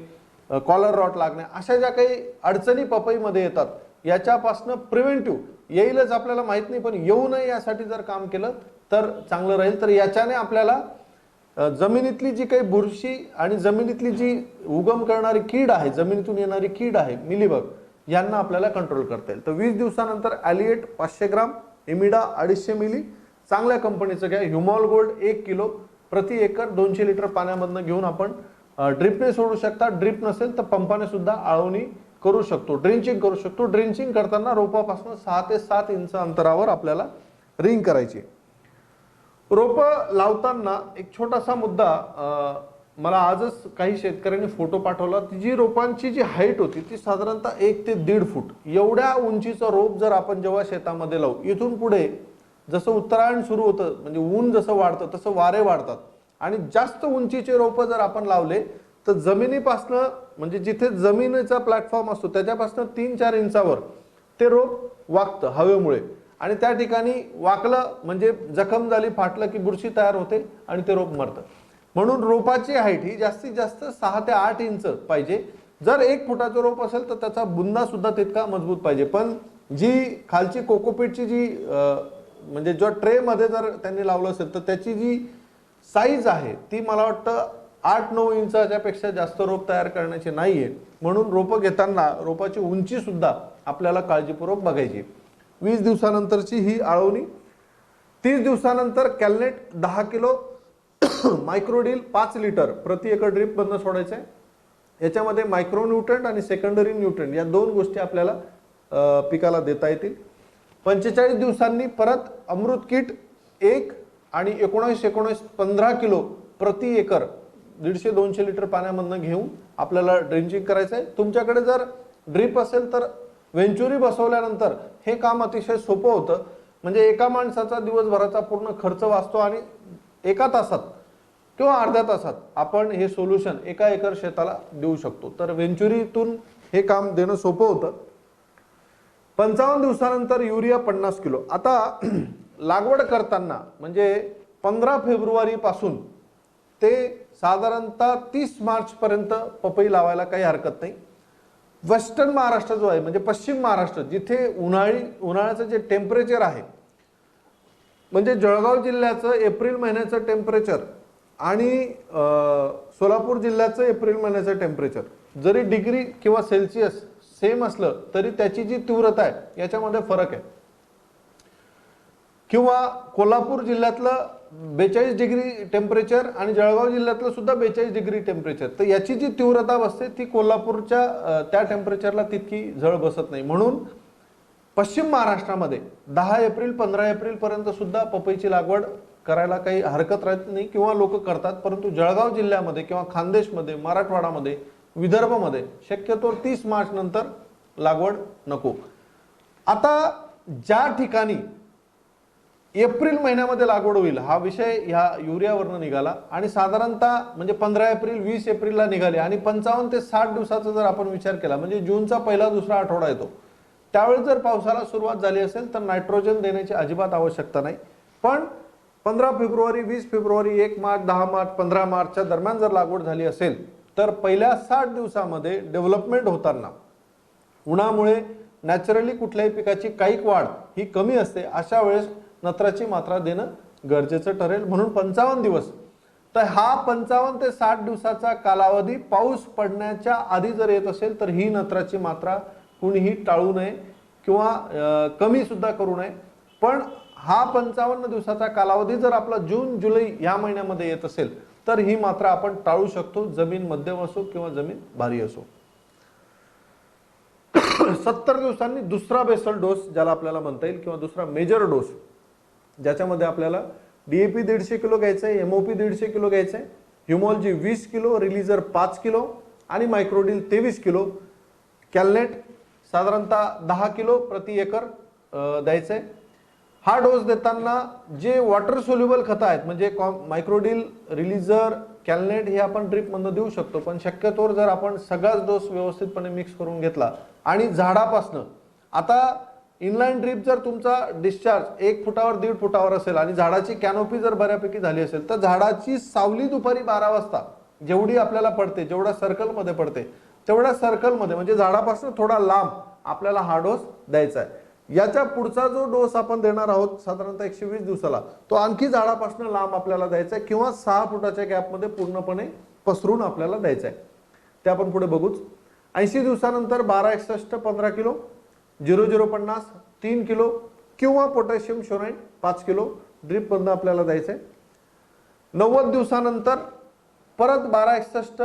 Speaker 2: कॉलर रॉट लागणे, अशा ज्या काही अडचणी पपईमध्ये येतात याच्यापासून प्रिव्हेंटिव्ह येईलच आपल्याला माहित नाही पण येऊ नये यासाठी जर काम केलं तर चांगलं राहील. तर याच्याने आपल्याला जमिनीतली जी काही बुरशी आणि जमिनीतली जी उगम करणारी कीड आहे, जमिनीतून येणारी कीड आहे मिलीबग, यांना आपल्याला कंट्रोल करता येईल. तर 20 दिवसानंतर ॲलिएट 500 ग्राम, इमिडा 250 मिली चांगल्या कंपनीचं घ्या. ह्युमॉल गोल्ड 1 किलो प्रति एकर 200 लिटर पाण्यामधनं घेऊन आपण ड्रिपने सोडू शकता. ड्रिप नसेल तर पंपाने सुद्धा आळवणी करू शकतो, ड्रिंचिंग करू शकतो. ड्रिंचिंग करताना रोपापासून 6 ते 7 इंच अंतरावर आपल्याला रिंग करायची. रोप लावताना एक छोटासा मुद्दा, मला आजच काही शेतकऱ्यांनी फोटो पाठवला. जी रोपांची जी हाईट होती ती साधारणतः 1 ते 1.5 फूट एवढ्या उंचीचं रोप जर आपण जेव्हा शेतामध्ये लावू, इथून पुढे जसं उत्तरायण सुरू होतं म्हणजे ऊन जसं वाढतं तसं वारे वाढतात आणि जास्त उंचीचे रोप जर आपण लावले तर जमिनीपासनं म्हणजे जिथे जमिनीचा प्लॅटफॉर्म असतो त्याच्यापासून 3-4 इंचावर ते रोप वाकतं हवेमुळे आणि त्या ठिकाणी वाकलं म्हणजे जखम झाली, फाटलं की बुरशी तयार होते आणि ते रोप मरतं. म्हणून रोपाची हाईट ही जास्तीत जास्त 6 ते 8 इंच पाहिजे. जर 1 फुटाचं रोप असेल तर त्याचा बुंदा सुद्धा तितका मजबूत पाहिजे. पण जी खालची कोकोपीटची जी म्हणजे जो ट्रे मध्ये जर त्यांनी लावलं असेल तर त्याची जी साईज आहे ती मला वाटतं 8-9 इंचाच्या पेक्षा जास्त रोप तयार करण्याची नाहीये. म्हणून रोपं घेताना रोपाची उंची सुद्धा आपल्याला काळजीपूर्वक बघायची. 20 दिवसानंतरची ही आळवणी. 30 दिवसानंतर कॅलनेट 10 किलो, मायक्रोडील 5 लिटर प्रति एकर ड्रिप मधनं सोडायचं आहे. याच्यामध्ये मायक्रो न्यूट्रंट आणि सेकंडरी न्यूट्रंट या 2 गोष्टी आपल्याला पिकाला देता येतील. 45 दिवसांनी परत अमृत किट 1 आणि 19-19 15 किलो प्रति एकर 150-200 लिटर पाण्यामधनं घेऊन आपल्याला ड्रिंचिंग करायचं आहे. तुमच्याकडे जर ड्रिप असेल तर वेंचुरी बसवल्यानंतर हे काम अतिशय सोपं होतं. म्हणजे एका माणसाचा दिवसभराचा पूर्ण खर्च वाचतो आणि एका तासात किंवा अर्ध्या तासात आपण हे सोल्युशन एका एकर शेताला देऊ शकतो. तर वेंचुरीतून हे काम देणं सोपं होतं. 55 दिवसानंतर युरिया 50 किलो. आता लागवड करताना म्हणजे 15 फेब्रुवारी पासून ते साधारणतः 30 मार्च पर्यंत पपई लावायला काही हरकत नाही. वेस्टर्न महाराष्ट्र जो आहे म्हणजे पश्चिम महाराष्ट्र जिथे उन्हाळ्याचं जे टेम्परेचर आहे म्हणजे जळगाव जिल्ह्याचं एप्रिल महिन्याचं टेम्परेचर आणि सोलापूर जिल्ह्याचं एप्रिल महिन्याचं टेम्परेचर जरी डिग्री किंवा सेल्सिअस सेम असलं तरी त्याची जी तीव्रता आहे याच्यामध्ये फरक आहे. किंवा कोल्हापूर जिल्ह्यातलं 42 डिग्री टेम्परेचर आणि जळगाव जिल्ह्यातलं सुद्धा 42 डिग्री टेम्परेचर, तर याची जी तीव्रता बसते ती कोल्हापूरच्या त्या टेम्परेचरला तितकी झळ बसत नाही. म्हणून पश्चिम महाराष्ट्रामध्ये 10 एप्रिल 15 एप्रिल पर्यंत सुद्धा पपईची लागवड करायला काही हरकत राहत नाही किंवा लोक करतात. परंतु जळगाव जिल्ह्यामध्ये किंवा खानदेशमध्ये, मराठवाडामध्ये, विदर्भामध्ये शक्यतो 30 मार्च नंतर लागवड नको. आता ज्या ठिकाणी एप्रिल महिन्यामध्ये लागवड होईल हा विषय ह्या युरियावरनं निघाला आणि साधारणतः म्हणजे 15 एप्रिल 20 एप्रिलला निघाले आणि 55 ते 60 दिवसाचा जर आपण विचार केला म्हणजे जूनचा पहिला दुसरा आठवडा येतो त्यावेळेस जर पावसाला सुरुवात झाली असेल तर नायट्रोजन देण्याची अजिबात आवश्यकता नाही. पण 15 फेब्रुवारी 20 फेब्रुवारी 1 मार्च 10 मार्च 15 मार्चच्या दरम्यान जर लागवड झाली असेल तर पहिल्या 60 दिवसामध्ये डेव्हलपमेंट होताना उन्हामुळे नॅचरली कुठल्याही पिकाची काईक वाढ ही कमी असते. अशा वेळेस नत्राची मात्रा देणं गरजेचं ठरेल, म्हणून 55 दिवस. तर हा 55 ते 60 दिवसाचा कालावधी पाऊस पडण्याच्या आधी जर येत असेल तर ही नत्राची मात्रा कुणीही टाळू नये किंवा कमी सुद्धा करू नये. पण हा 55 दिवसाचा कालावधी जर आपला जून जुलै या महिन्यामध्ये येत असेल तर ही मात्रा आपण टाळू शकतो, जमीन मध्यम असो किंवा जमीन भारी असो. 70 दिवसांनी दुसरा बेसल डोस ज्याला आपल्याला म्हणता येईल किंवा दुसरा मेजर डोस, ज्याच्यामध्ये आपल्याला डीएपी 150 किलो घ्यायचं आहे, एमओपी 150 किलो घ्यायचं आहे, ह्युमॉलजी 20 किलो, रिलीजर 5 किलो आणि मायक्रोडील 23 किलो, कॅलनेट साधारणतः 10 किलो प्रति एकर द्यायचं आहे. हा डोस देताना जे वॉटर सोल्युबल खतं आहेत म्हणजे मायक्रोडील, रिलीजर, कॅलनेट हे आपण ड्रिपमधून देऊ शकतो, पण शक्यतोवर जर आपण सगळाच डोस व्यवस्थितपणे मिक्स करून घेतला आणि झाडापासनं, आता इनलाईन ड्रीप जर तुमचा डिस्चार्ज 1 फुटावर 1.5 फुटावर असेल आणि झाडाची कॅनोपी जर बऱ्यापैकी झाली असेल तर झाडाची सावली दुपारी 12 वाजता जेवढी आपल्याला पडते, जेवढ्या सर्कलमध्ये पडते तेवढ्या सर्कलमध्ये म्हणजे झाडापासून थोडा लांब आपल्याला हा डोस द्यायचा आहे. याच्या पुढचा जो डोस आपण देणार आहोत साधारणतः 120 दिवसाला, तो आणखी झाडापासून लांब आपल्याला द्यायचा आहे किंवा 6 फुटाच्या गॅपमध्ये पूर्णपणे पसरून आपल्याला द्यायचा आहे. ते आपण पुढे बघूच. 80 दिवसानंतर 1261 15 किलो, 0050 3 किलो किंवा पोटॅशियम शोनाइट 5 किलो ड्रिप मधून आपल्याला द्यायचं आहे. 90 दिवसानंतर परत 1261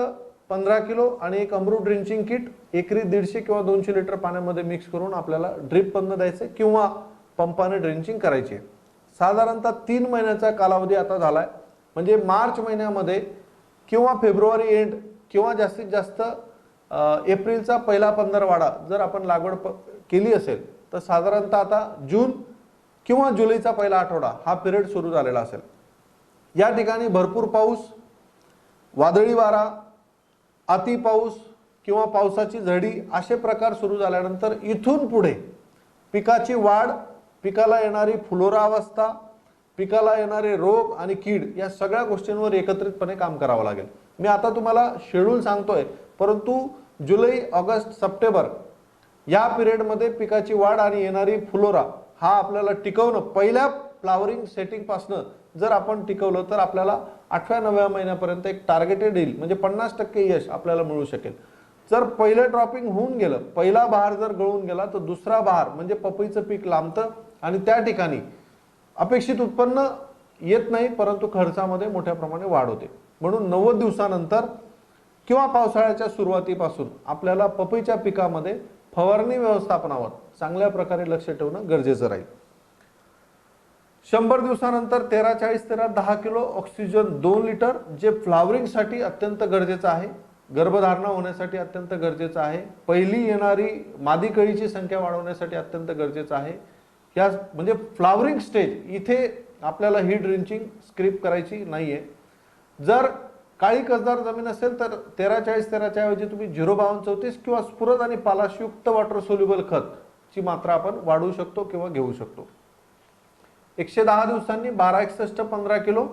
Speaker 2: 15 किलो आणि एक अमृत ड्रिंचिंग किट एकरी 150 किंवा 200 लिटर पाण्यामध्ये मिक्स करून आपल्याला ड्रिप मधून द्यायचं किंवा पंपाने ड्रिंचिंग करायची आहे. साधारणतः 3 महिन्याचा कालावधी आता झालाय, म्हणजे मार्च महिन्यामध्ये किंवा फेब्रुवारी एंड किंवा जास्तीत जास्त एप्रिलचा पहिला 15वाडा जर आपण लागवड केली असेल तर साधारणतः आता जून किंवा जुलैचा पहिला आठवडा हा पिरियड सुरू झालेला असेल. या ठिकाणी भरपूर पाऊस, वादळी वारा, अति पाऊस किंवा पावसाची झडी असे प्रकार सुरू झाल्यानंतर इथून पुढे पिकाची वाढ, पिकाला येणारी फुलोरा अवस्था, पिकाला येणारे रोग आणि कीड या सगळ्या गोष्टींवर एकत्रितपणे काम करावं लागेल. मी आता तुम्हाला शेड्यूल सांगतोय, परंतु जुलै, ऑगस्ट, सप्टेंबर या पिरियडमध्ये पिकाची वाढ आणि येणारी फुलोरा हा आपल्याला टिकवणं, पहिल्या फ्लावरिंग सेटिंग पासनं जर आपण टिकवलं तर आपल्याला 8व्या 9व्या महिन्यापर्यंत एक टार्गेटेड येईल, म्हणजे 50% यश आपल्याला मिळू शकेल. जर पहिलं ड्रॉपिंग होऊन गेलं, पहिला बहार जर गळून गेला तर दुसरा बहार म्हणजे पपईचं पीक लांबतं आणि त्या ठिकाणी अपेक्षित उत्पन्न येत नाही, परंतु खर्चामध्ये मोठ्या प्रमाणे वाढ होते. म्हणून 90 दिवसानंतर किंवा पावसाळ्याच्या सुरुवातीपासून आपल्याला पपईच्या पिकामध्ये फवारणी व्यवस्थापनावर चांगल्या प्रकारे लक्ष ठेवणं गरजेचं राहील. 100 दिवसानंतर 13-40-13 10 किलो ऑक्सिजन 2 लिटर, जे फ्लावरिंगसाठी अत्यंत गरजेचं आहे, गर्भधारणा होण्यासाठी अत्यंत गरजेचं आहे, पहिली येणारी मादी कळीची संख्या वाढवण्यासाठी अत्यंत गरजेचं आहे. या म्हणजे फ्लावरिंग स्टेज इथे आपल्याला ही ड्रिंचिंग स्क्रिप करायची नाहीये. जर काळी कसदार जमीन असेल तर 13-40-13च्या ऐवजी तुम्ही 052-34 किंवा स्फुरद आणि पालाशयुक्त वॉटर सोल्युबल खत ची मात्रा आपण वाढवू शकतो किंवा घेऊ शकतो. 110 दिवसांनी 1261 15 किलो.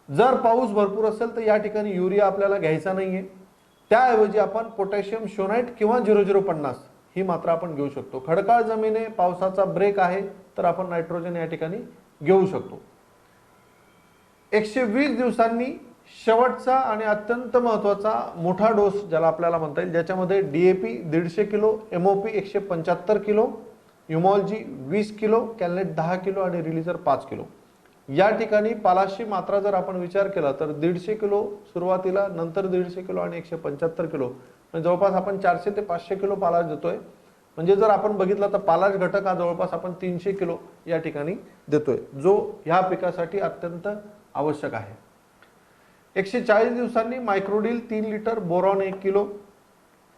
Speaker 2: जर पाऊस भरपूर असेल तर या ठिकाणी युरिया आपल्याला घ्यायचा नाहीये, त्याऐवजी आपण पोटॅशियम शोनाइट किंवा 0050 ही मात्रा आपण घेऊ शकतो. खडकाळ जमिने, पावसाचा ब्रेक आहे तर आपण नायट्रोजन या ठिकाणी घेऊ शकतो. 120 दिवसांनी शेवटचा आणि अत्यंत महत्त्वाचा मोठा डोस ज्याला आपल्याला म्हणता येईल, ज्याच्यामध्ये डीएपी 150 किलो, एमओपी 175 किलो, ह्युमॉलजी 20 किलो, कॅलनेट 10 किलो आणि रिलीजर 5 किलो. या ठिकाणी पालाशची मात्रा जर आपण विचार केला तर 150 किलो सुरुवातीला, नंतर 150 किलो आणि 175 किलो, म्हणजे जवळपास आपण 400 ते 500 किलो पालाश देतोय. म्हणजे जर आपण बघितलं तर पालाश घटक हा जवळपास आपण 300 किलो या ठिकाणी देतोय, जो ह्या पिकासाठी अत्यंत आवश्यक आहे. 140 दिवसांनी मायक्रोडील 3 लिटर, बोरॉन 1 किलो.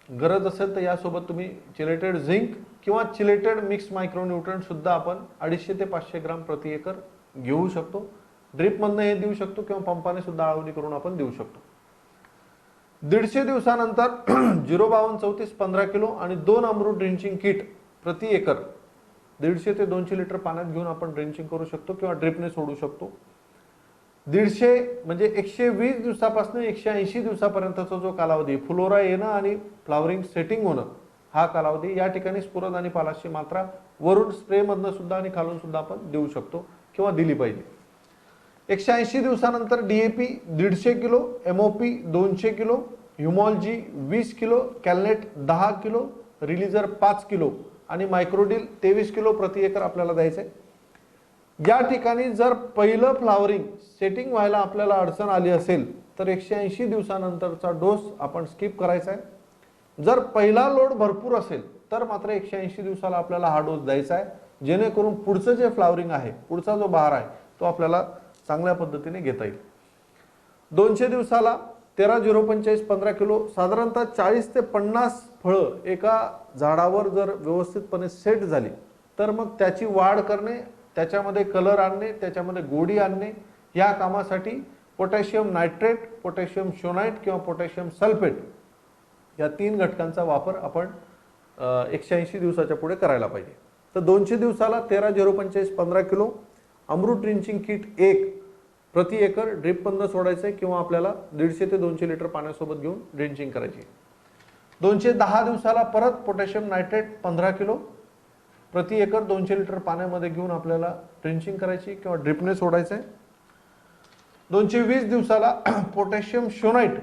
Speaker 2: गरज असेल तर यासोबत तुम्ही चिलेटेड झिंक किंवा चिलेटेड मिक्स मायक्रोन्यूट्रंट सुद्धा आपण 250 ते 500 ग्राम प्रति एकर घेऊ शकतो. ड्रिप मधनं हे देऊ शकतो किंवा पंपाने सुद्धा आळवणी करून आपण देऊ शकतो. 150 दिवसानंतर 052-34 15 किलो आणि 2 अमृत ड्रिंचिंग किट प्रति एकर 150 ते 200 लिटर पाण्यात घेऊन आपण ड्रिंचिंग करू शकतो किंवा ड्रिपने सोडू शकतो. 150 म्हणजे 120 दिवसापासून 180 दिवसापर्यंतचा जो कालावधी, फुलोरा येणं आणि फ्लावरिंग सेटिंग होणं हा कालावधी, या ठिकाणी स्फुरद आणि पालाशची मात्रा वरून स्प्रे मधनं सुद्धा आणि खालून सुद्धा आपण देऊ शकतो. किंवा दिली पाहिजे. 180 दिवसानंतर DAP 150 किलो, MOP 200 किलो, ह्युमॉलजी 20 किलो, कॅलनेट 10 किलो, रिलीजर 5 किलो आणि मायक्रोडील 23 किलो प्रति एकर आपल्याला द्यायचं आहे. या ठिकाणी जर पहिलं फ्लावरिंग सेटिंग व्हायला आपल्याला अडचण आली असेल तर 180 दिवसानंतरचा डोस आपण स्किप करायचा आहे. जर पहिला लोड भरपूर असेल तर मात्र 180 दिवसाला आपल्याला हा डोस द्यायचा आहे, जेणेकरून पुढचं जे फ्लावरिंग आहे, पुढचा जो बहार आहे तो आपल्याला चांगल्या पद्धतीने घेता येईल. 200 दिवसाला 13-0-45 15 किलो, साधारणतः 40 ते 50 फळं एका झाडावर जर व्यवस्थितपणे सेट झाली तर मग त्याची वाढ करणे, त्याच्यामध्ये कलर आणणे, त्याच्यामध्ये गोडी आणणे, या कामासाठी पोटॅशियम नायट्रेट, पोटॅशियम शोनाइट किंवा पोटॅशियम सल्फेट या 3 घटकांचा वापर आपण 180 दिवसाच्या पुढे करायला पाहिजे. तर 200 दिवसाला 13-0-45 15 किलो अमृत ड्रिंचिंग किट 1 प्रति एकर ड्रिप बंद सोडायचं आहे किंवा आपल्याला 150 ते 200 लिटर पाण्यासोबत घेऊन ड्रिंचिंग करायची. 210 दिवसाला परत पोटॅशियम नायट्रेट 15 किलो प्रति एकर 200 लिटर पाण्यामध्ये घेऊन आपल्याला ड्रिंचिंग करायची किंवा ड्रिपने सोडायचं आहे. 220 दिवसाला पोटॅशियम शोनाइट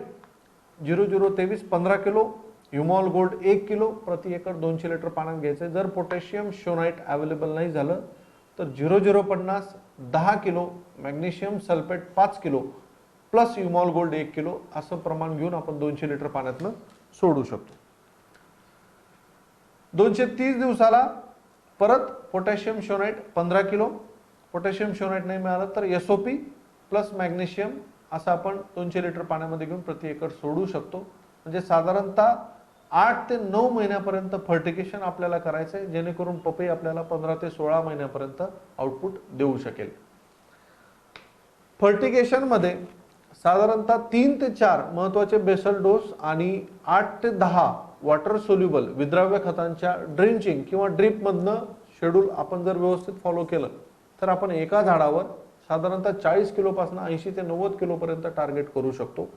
Speaker 2: 0023 15 किलो, ह्युमॉल गोल्ड 1 किलो प्रति एकर 200 लिटर पाण्यात घ्यायचं आहे. जर पोटॅशियम शोनाइट अवेलेबल नाही झालं तर 0050 10 kilo, magnesium sulphate 5 kilo plus ह्युमॉल गोल्ड 1 किलो असं प्रमाण घेऊन आपण 200 लिटर पाण्यातनं सोडू शकतो. 230 दिवसाला परत पोटॅशियम शोनाइट 15 किलो, पोटॅशियम शोनाइट नाही मिळालं तर SOP प्लस मॅग्नेशियम असं आपण 200 लिटर पाण्यामध्ये घेऊन प्रति एकर सोडू शकतो. म्हणजे साधारणतः 8 ते 9 महिन्यापर्यंत फर्टिगेशन आपल्याला करायचं आहे, जेणेकरून पपई आपल्याला 15 ते 16 महिन्यापर्यंत आउटपुट देऊ शकेल. फर्टिगेशन मध्ये साधारणतः 3 ते 4 महत्त्वाचे बेसल डोस आणि 8 ते 10 वॉटर सोल्युबल विद्राव्य खतांच्या ड्रिंचिंग किंवा ड्रिप मधनं शेड्यूल आपण जर व्यवस्थित फॉलो केलं तर आपण एका झाडावर साधारणतः 40 किलो पासून 80 ते 90 किलो पर्यंत टार्गेट करू शकतो.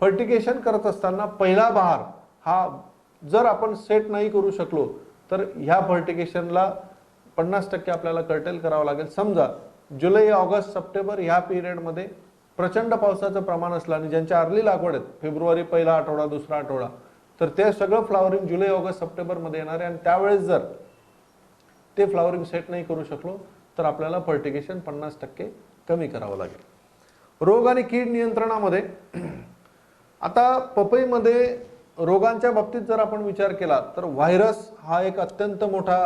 Speaker 2: फर्टिगेशन करत असताना पहिला बहार हा जर आपण सेट नाही करू शकलो तर ह्या फर्टिगेशनला 50% आपल्याला कर्टेल करावं लागेल. समजा जुलै, ऑगस्ट, सप्टेंबर ह्या पिरियडमध्ये प्रचंड पावसाचं प्रमाण असलं आणि ज्यांच्या अर्ली लागवड आहेत फेब्रुवारी पहिला आठवडा, दुसरा आठवडा, तर ते सगळं फ्लावरिंग जुलै, ऑगस्ट, सप्टेंबर मध्ये येणार आहे आणि त्यावेळेस जर ते फ्लावरिंग सेट नाही करू शकलो तर आपल्याला फर्टिगेशन 50% कमी करावं लागेल. रोग आणि कीड नियंत्रणामध्ये आता पपईमध्ये रोगांच्या बाबतीत जर आपण विचार केला तर व्हायरस हा एक अत्यंत मोठा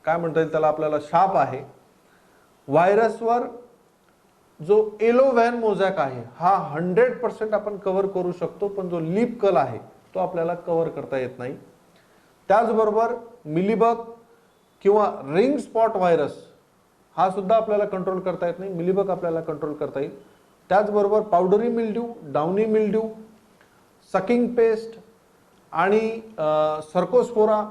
Speaker 2: काय म्हणता येईल त्याला आपल्याला शाप आहे. व्हायरसवर जो येलो व्हॅन मोझॅक आहे हा 100% आपण कव्हर करू शकतो, पण जो लीप कल आहे तो आपल्याला कव्हर करता येत नाही. त्याचबरोबर मिलीबग किंवा रिंग स्पॉट व्हायरस हा सुद्धा आपल्याला कंट्रोल करता येत नाही, मिलीबग आपल्याला कंट्रोल करता येईल. त्याचबरोबर powdery mildew, downy mildew, sucking pest आणि सर्कोस्पोरा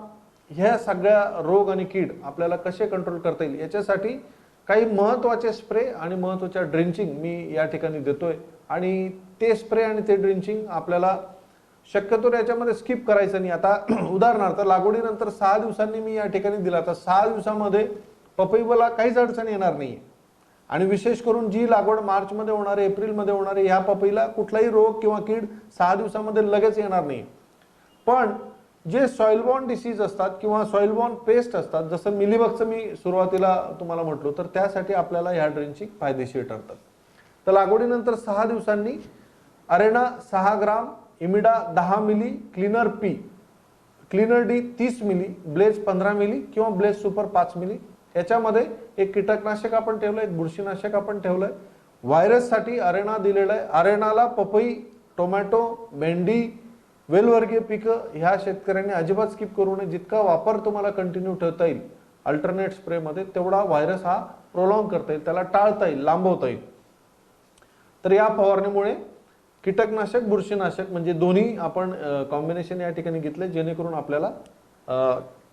Speaker 2: ह्या सगळ्या रोग आणि कीड आपल्याला कसे कंट्रोल करता येईल याच्यासाठी काही महत्त्वाचे स्प्रे आणि महत्त्वाच्या ड्रिंचिंग मी या ठिकाणी देतोय आणि ते स्प्रे आणि ते ड्रिंचिंग आपल्याला शक्यतो याच्यामध्ये स्किप करायचं नाही. आता उदाहरणार्थ लागवडीनंतर 6 दिवसांनी मी या ठिकाणी दिला तर 6 दिवसामध्ये पपईला काहीच अडचण येणार नाही आणि विशेष करून जी लागवड मार्च मध्ये होणार आहे, एप्रिल मध्ये होणार आहे, ह्या पपईला कुठलाही रोग किंवा कीड 6 दिवसामध्ये लगेच येणार नाही. पण जे सॉइल बॉर्न डिसीज असतात किंवा सॉइल बॉर्न पेस्ट असतात, जसं मिलीबगचं मी सुरुवातीला तुम्हाला म्हटलो, तर त्यासाठी आपल्याला ह्या ड्रिंचिंग फायदेशीर ठरतात. तर लागवडीनंतर 6 दिवसांनी अरेना 6 ग्राम, इमिडा 10 मिली, क्लीनर पी, क्लीनर डी 30 मिली, ब्लेज 15 मिली किंवा ब्लेज सुपर 5 मिली याच्यामध्ये एक कीटकनाशक आपण ठेवलंय, एक बुरशीनाशक आपण ठेवलंय. व्हायरससाठी अरेना दिलेलं आहे. अरेनाला पपई, टोमॅटो, भेंडी, वेलवर्गीय पिकं ह्या शेतकऱ्यांनी अजिबात स्किप करू नये. जितका वापर तुम्हाला कंटिन्यू ठेवता येईल अल्टरनेट स्प्रेमध्ये तेवढा व्हायरस हा प्रोलॉंग करता येईल, त्याला टाळता येईल, लांबवता येईल. तर या फवारणीमुळे कीटकनाशक, बुरशीनाशक म्हणजे दोन्ही आपण कॉम्बिनेशन या ठिकाणी घेतले, जेणेकरून आपल्याला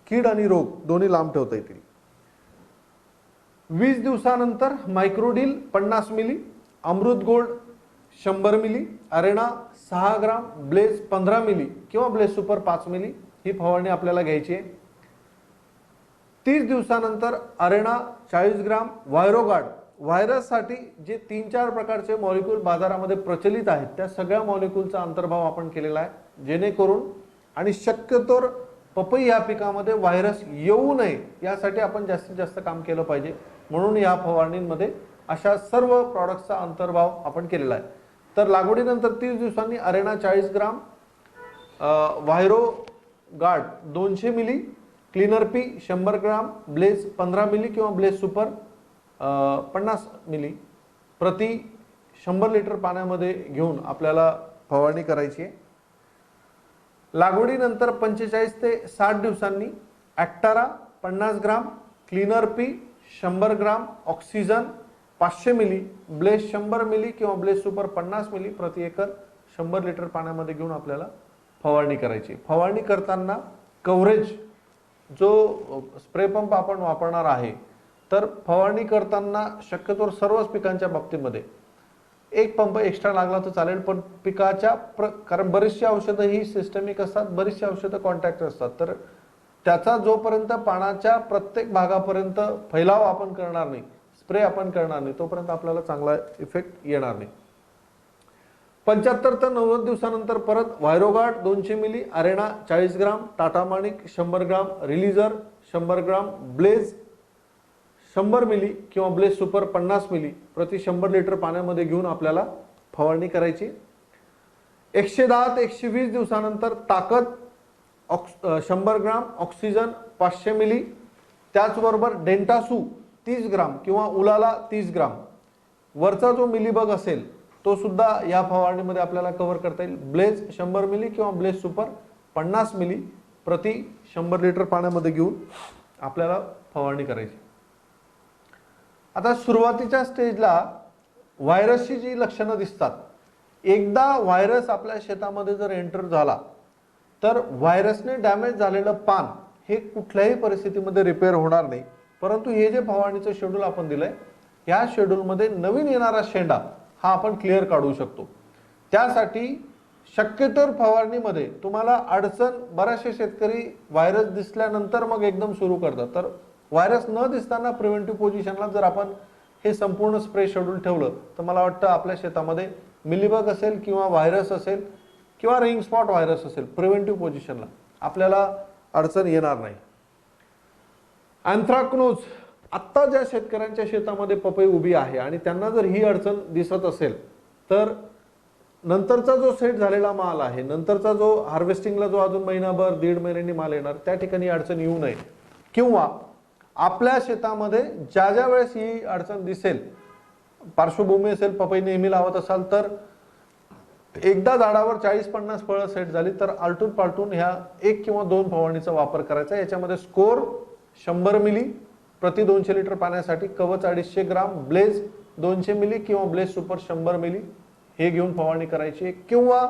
Speaker 2: कीड आणि रोग दोन्ही लांब ठेवता येतील. 20 दिवसानंतर मायक्रोडील 50 मिली, अमृत गोल्ड 100 मिली, अरेना 6 ग्राम, ब्लेज 15 मिली किंवा ब्लेज सुपर 5 मिली ही फवारणी आपल्याला घ्यायची आहे. 30 दिवसानंतर अरेना 40 ग्राम, व्हायरोगार्ड व्हायरससाठी जे 3-4 प्रकारचे मॉलिक्यूल बाजारामध्ये प्रचलित आहेत त्या सगळ्या मॉलिक्यूलचा अंतर्भाव आपण केलेला आहे, जेणेकरून आणि शक्यतोर पपई या पिकामध्ये व्हायरस येऊ नये यासाठी आपण जास्तीत जास्त काम केलं पाहिजे, म्हणून या फवारणींमध्ये अशा सर्व प्रॉडक्ट्सचा अंतर्भाव आपण केलेला आहे. तर लागवडीनंतर 30 दिवसांनी अरेना 40 ग्राम, व्हायरोगार्ड 200 मिली, क्लीनर पी 100 ग्राम, ब्लेज 15 मिली किंवा ब्लेज सुपर 50 मिली प्रति 100 लिटर पाण्यामध्ये घेऊन आपल्याला फवारणी करायची आहे. लागवडीनंतर 45 ते 60 दिवसांनी ॲक्टारा 50 ग्राम, क्लीनर पी 100 ग्राम, ऑक्सिजन 500 मिली, ब्लेज 100 मिली किंवा ब्लेज सुपर 50 मिली प्रति एकर 100 लिटर पाण्यामध्ये घेऊन आपल्याला फवारणी करायची. फवारणी करताना कव्हरेज जो स्प्रे पंप आपण वापरणार आहे, तर फवारणी करताना शक्यतोर सर्वच पिकांच्या बाबतीमध्ये एक पंप एक्स्ट्रा लागला तर चालेल, पण पिकाच्या कारण बरीचशी औषधं ही सिस्टमिक असतात, बरीचशी औषधं कॉन्टॅक्ट असतात, तर त्याचा जोपर्यंत पानाच्या प्रत्येक भागापर्यंत फैलाव आपण करणार नाही, स्प्रे आपण करणार नाही, तोपर्यंत आपल्याला चांगला इफेक्ट येणार नाही. 75 ते 90 दिवसानंतर परत व्हायरोगार्ड 200 मिली, अरेना 40 ग्राम, टाटा माणिक 100 ग्राम, रिलीजर 100 ग्राम, ब्लेज 100 मिली किंवा ब्लेज सुपर 50 मिली प्रति 100 लिटर पाण्यामध्ये घेऊन आपल्याला फवारणी करायची. 110 ते 120 दिवसानंतर ताकद 100 ग्राम, ऑक्सिजन 500 मिली, त्याचबरोबर डेंटासू 30 ग्राम किंवा उलाला 30 ग्राम. वरचा जो मिलीबग असेल तो सुद्धा या फवारणीमध्ये आपल्याला कव्हर करता येईल. ब्लेज 100 मिली किंवा ब्लेज सुपर 50 मिली प्रति 100 लिटर पाण्यामध्ये घेऊन आपल्याला फवारणी करायची. आता सुरुवातीच्या स्टेजला व्हायरसची जी लक्षणं दिसतात, एकदा व्हायरस आपल्या शेतामध्ये जर एंटर झाला तर व्हायरसने डॅमेज झालेलं पान हे कुठल्याही परिस्थितीमध्ये रिपेअर होणार नाही. परंतु हे जे फवारणीचं शेड्यूल आपण दिलंय, या शेड्यूलमध्ये नवीन येणारा शेंडा हा आपण क्लिअर काढू शकतो. त्यासाठी शक्यतोर फवारणीमध्ये तुम्हाला अडचण, बरेचसे शेतकरी व्हायरस दिसल्यानंतर मग एकदम सुरू करतात, तर व्हायरस न दिसताना प्रिव्हेंटिव्ह पोझिशनला जर आपण हे संपूर्ण स्प्रे शेड्यूल ठेवलं तर मला वाटतं आपल्या शेतामध्ये मिलीबग असेल किंवा व्हायरस असेल किंवा रिंग स्पॉट व्हायरस असेल, प्रिव्हेंटिव्ह पोझिशनला आपल्याला अडचण येणार नाही. अँथ्राक्नोज, आत्ता ज्या शेतकऱ्यांच्या शेतामध्ये पपई उभी आहे आणि त्यांना जर ही अडचण दिसत असेल तर नंतरचा जो सेट झालेला माल आहे, नंतरचा जो हार्वेस्टिंगला जो अजून महिनाभर 1.5 महिन्यांनी माल येणार, त्या ठिकाणी अडचण येऊ नये. किंवा आपल्या शेतामध्ये ज्या ज्या वेळेस ही अडचण दिसेल, पार्श्वभूमी असेल, पपई नेहमी लावत असाल तर एकदा झाडावर 40-50 फळं सेट झाली तर आलटून पालटून ह्या 1 किंवा 2 फवारणीचा वापर करायचा. याच्यामध्ये स्कोर 100 मिली प्रति 200 लिटर पाण्यासाठी, कवच 250 ग्राम, ब्लेज 200 मिली किंवा ब्लेज सुपर 100 मिली हे घेऊन फवारणी करायची. किंवा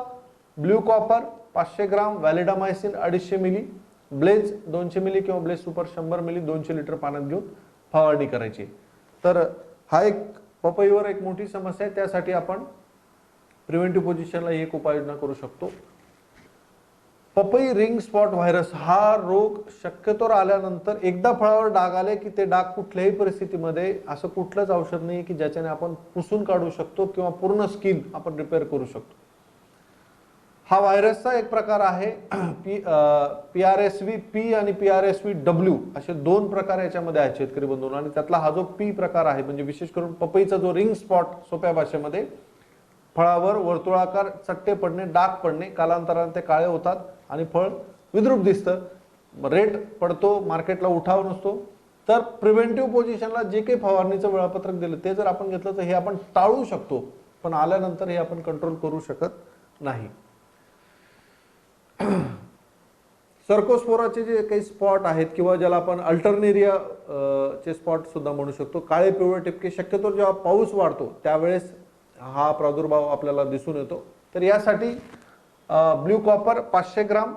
Speaker 2: ब्ल्यू कॉपर 500 ग्राम, व्हॅलिडामायसिन 250 मिली, ब्लेज 200 मिली किंवा ब्लेज सुपर 100 मिली 200 लिटर पाण्यात घेऊन फवारणी करायची. तर हा एक पपईवर एक मोठी समस्या आहे, त्यासाठी आपण प्रिव्हेंटिव्ह पोझिशनला एक उपाययोजना करू शकतो. पपई रिंग स्पॉट व्हायरस हा रोग शक्यतोवर आल्यानंतर एकदा फळावर डाग आले की ते डाग कुठल्याही परिस्थितीमध्ये असं कुठलंच औषध नाही की ज्याच्याने आपण पुसून काढू शकतो किंवा पूर्ण स्किन आपण रिपेअर करू शकतो. हा व्हायरसचा एक प्रकार आहे. PRSV P आणि PRSV W असे 2 प्रकार याच्यामध्ये आहेत शेतकरी बंधूंनो, आणि त्यातला हा जो P प्रकार आहे म्हणजे विशेष करून पपईचा जो रिंग स्पॉट, सोप्या भाषेमध्ये फळावर वर्तुळाकार चट्टे पडणे, डाग पडणे, कालांतराने ते काळे होतात आणि फळ विद्रूप दिसतं, रेट पडतो, मार्केटला उठाव नसतो. तर प्रिव्हेंटिव्ह पोझिशनला जे काही फवारणीचं वेळापत्रक दिलं ते जर आपण घेतलं तर हे आपण टाळू शकतो, पण आल्यानंतर हे आपण कंट्रोल करू शकत नाही. सर्कोस्पोराचे जे काही स्पॉट आहेत किंवा ज्याला आपण अल्टरनेरिया चे स्पॉट सुद्धा म्हणू शकतो, काळे पिवळे टिपके, शक्यतो जेव्हा पाऊस वाढतो त्यावेळेस हा प्रादुर्भाव आपल्याला दिसून येतो. तर यासाठी ब्ल्यू कॉपर 500 ग्राम,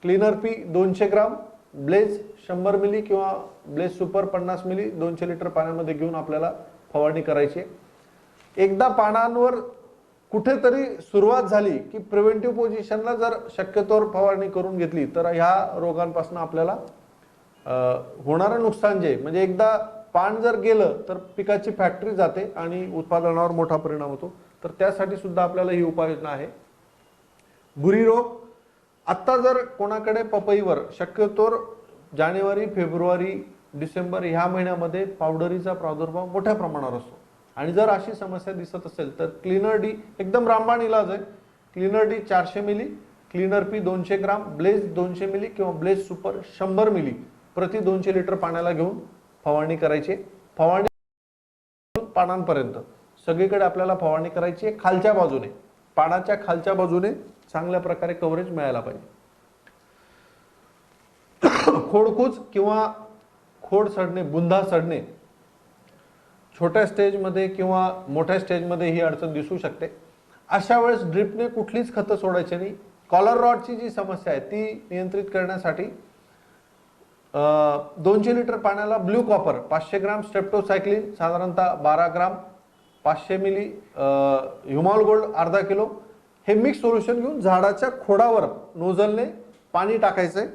Speaker 2: cleaner P 200 gram, Blaze 100 milli किंवा ब्लेज सुपर 50 मिली 200 लिटर पाण्यामध्ये घेऊन आपल्याला फवारणी करायची. एकदा पानांवर कुठेतरी सुरुवात झाली की प्रिव्हेंटिव्ह पोझिशनला जर शक्यतोवर फवारणी करून घेतली तर ह्या रोगांपासून आपल्याला होणारं नुकसान जे म्हणजे एकदा पान जर गेलं तर पिकाची फॅक्टरी जाते आणि उत्पादनावर मोठा परिणाम होतो. तर त्यासाठी सुद्धा आपल्याला ही उपाययोजना आहे. बुरी रोग, आत्ता जर कोणाकडे पपईवर शक्यतोर जानेवारी, फेब्रुवारी, डिसेंबर ह्या महिन्यामध्ये पावडरीचा प्रादुर्भाव मोठ्या प्रमाणावर असतो आणि जर अशी समस्या दिसत असेल तर क्लीनर डी एकदम रामबाण इलाज आहे. क्लीनर डी 400 मिली, क्लीनर पी 200 ग्राम, ब्लेज 200 मिली किंवा ब्लेज सुपर 100 मिली प्रति 200 लिटर पाण्याला घेऊन फवारणी करायची. फवारणी पानांपर्यंत सगळीकडे आपल्याला फवारणी करायची आहे. खालच्या बाजूने, पानाच्या खालच्या बाजूने चांगल्या प्रकारे कव्हरेज मिळायला पाहिजे. खोडकूज किंवा खोड सडणे, बुंदा सडणे छोट्या स्टेजमध्ये किंवा मोठ्या स्टेजमध्ये ही अडचण दिसू शकते. अशा वेळेस ड्रिपने कुठलीच खतं सोडायची नाही. कॉलर रॉडची जी समस्या आहे ती नियंत्रित करण्यासाठी 200 लिटर पाण्याला ब्ल्यू कॉपर 500 ग्राम, स्ट्रेप्टोसायक्लिन साधारणतः 12 ग्राम, 500 मिली ह्युमॉल गोल्ड अर्धा किलो हे मिक्स सोल्युशन घेऊन झाडाच्या खोडावर नोझलने पाणी टाकायचंय,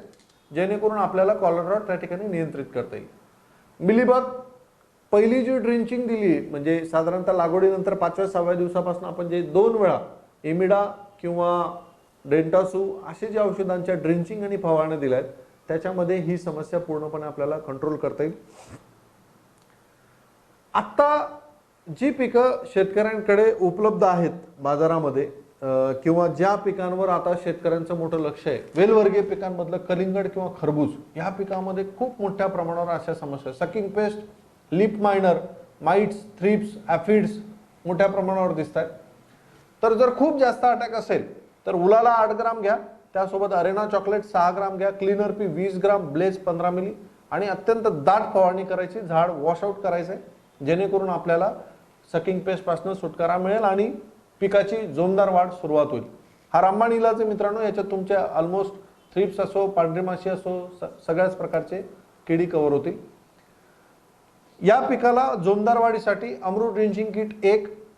Speaker 2: जेणेकरून आपल्याला कॉलर रॉड त्या ठिकाणी नियंत्रित करता येईल. मिलीबग पहिली जी ड्रिंचिंग दिली म्हणजे साधारणतः लागवडीनंतर 5व्या-6व्या दिवसापासून आपण जे 2 वेळा इमिडा किंवा डेंटासू असे जे औषधांच्या ड्रिंचिंग आणि फवारण्या दिल्या आहेत त्याच्यामध्ये ही समस्या पूर्णपणे आपल्याला कंट्रोल करता येईल. आता जी पिकं शेतकऱ्यांकडे उपलब्ध आहेत बाजारामध्ये किंवा ज्या पिकांवर आता शेतकऱ्यांचं मोठं लक्ष आहे, वेलवर्गीय पिकांमधलं कलिंगड किंवा खरबूज या पिकामध्ये खूप मोठ्या प्रमाणावर अशा समस्या, sucking pest, leaf miner, mites, thrips, aphids मोठ्या प्रमाणावर दिसत आहेत. तर जर खूप जास्त अटॅक असेल तर उलाला 8 ग्राम घ्या, त्यासोबत अरेना चॉकलेट 6 ग्राम घ्या, cleaner P 20 gram, Blaze 15 milli आणि अत्यंत दाट फवारणी करायची, झाड वॉशआउट करायचंय, जेणेकरून आपल्याला सकिंग पेस्ट पासून सुटकारा मिळेल आणि पिकाची जोमदार वाढ सुरुवात होईल. हा रामबाण इलाज आहे मित्रांनो. याच्यात तुमच्या ऑलमोस्ट थ्रिप्स असो, पांढरी माशी असो, सगळ्याच प्रकारचे किडी कव्हर होतील. या पिकाला जोमदार वाढीसाठी अमृत ड्रिंचिंग किट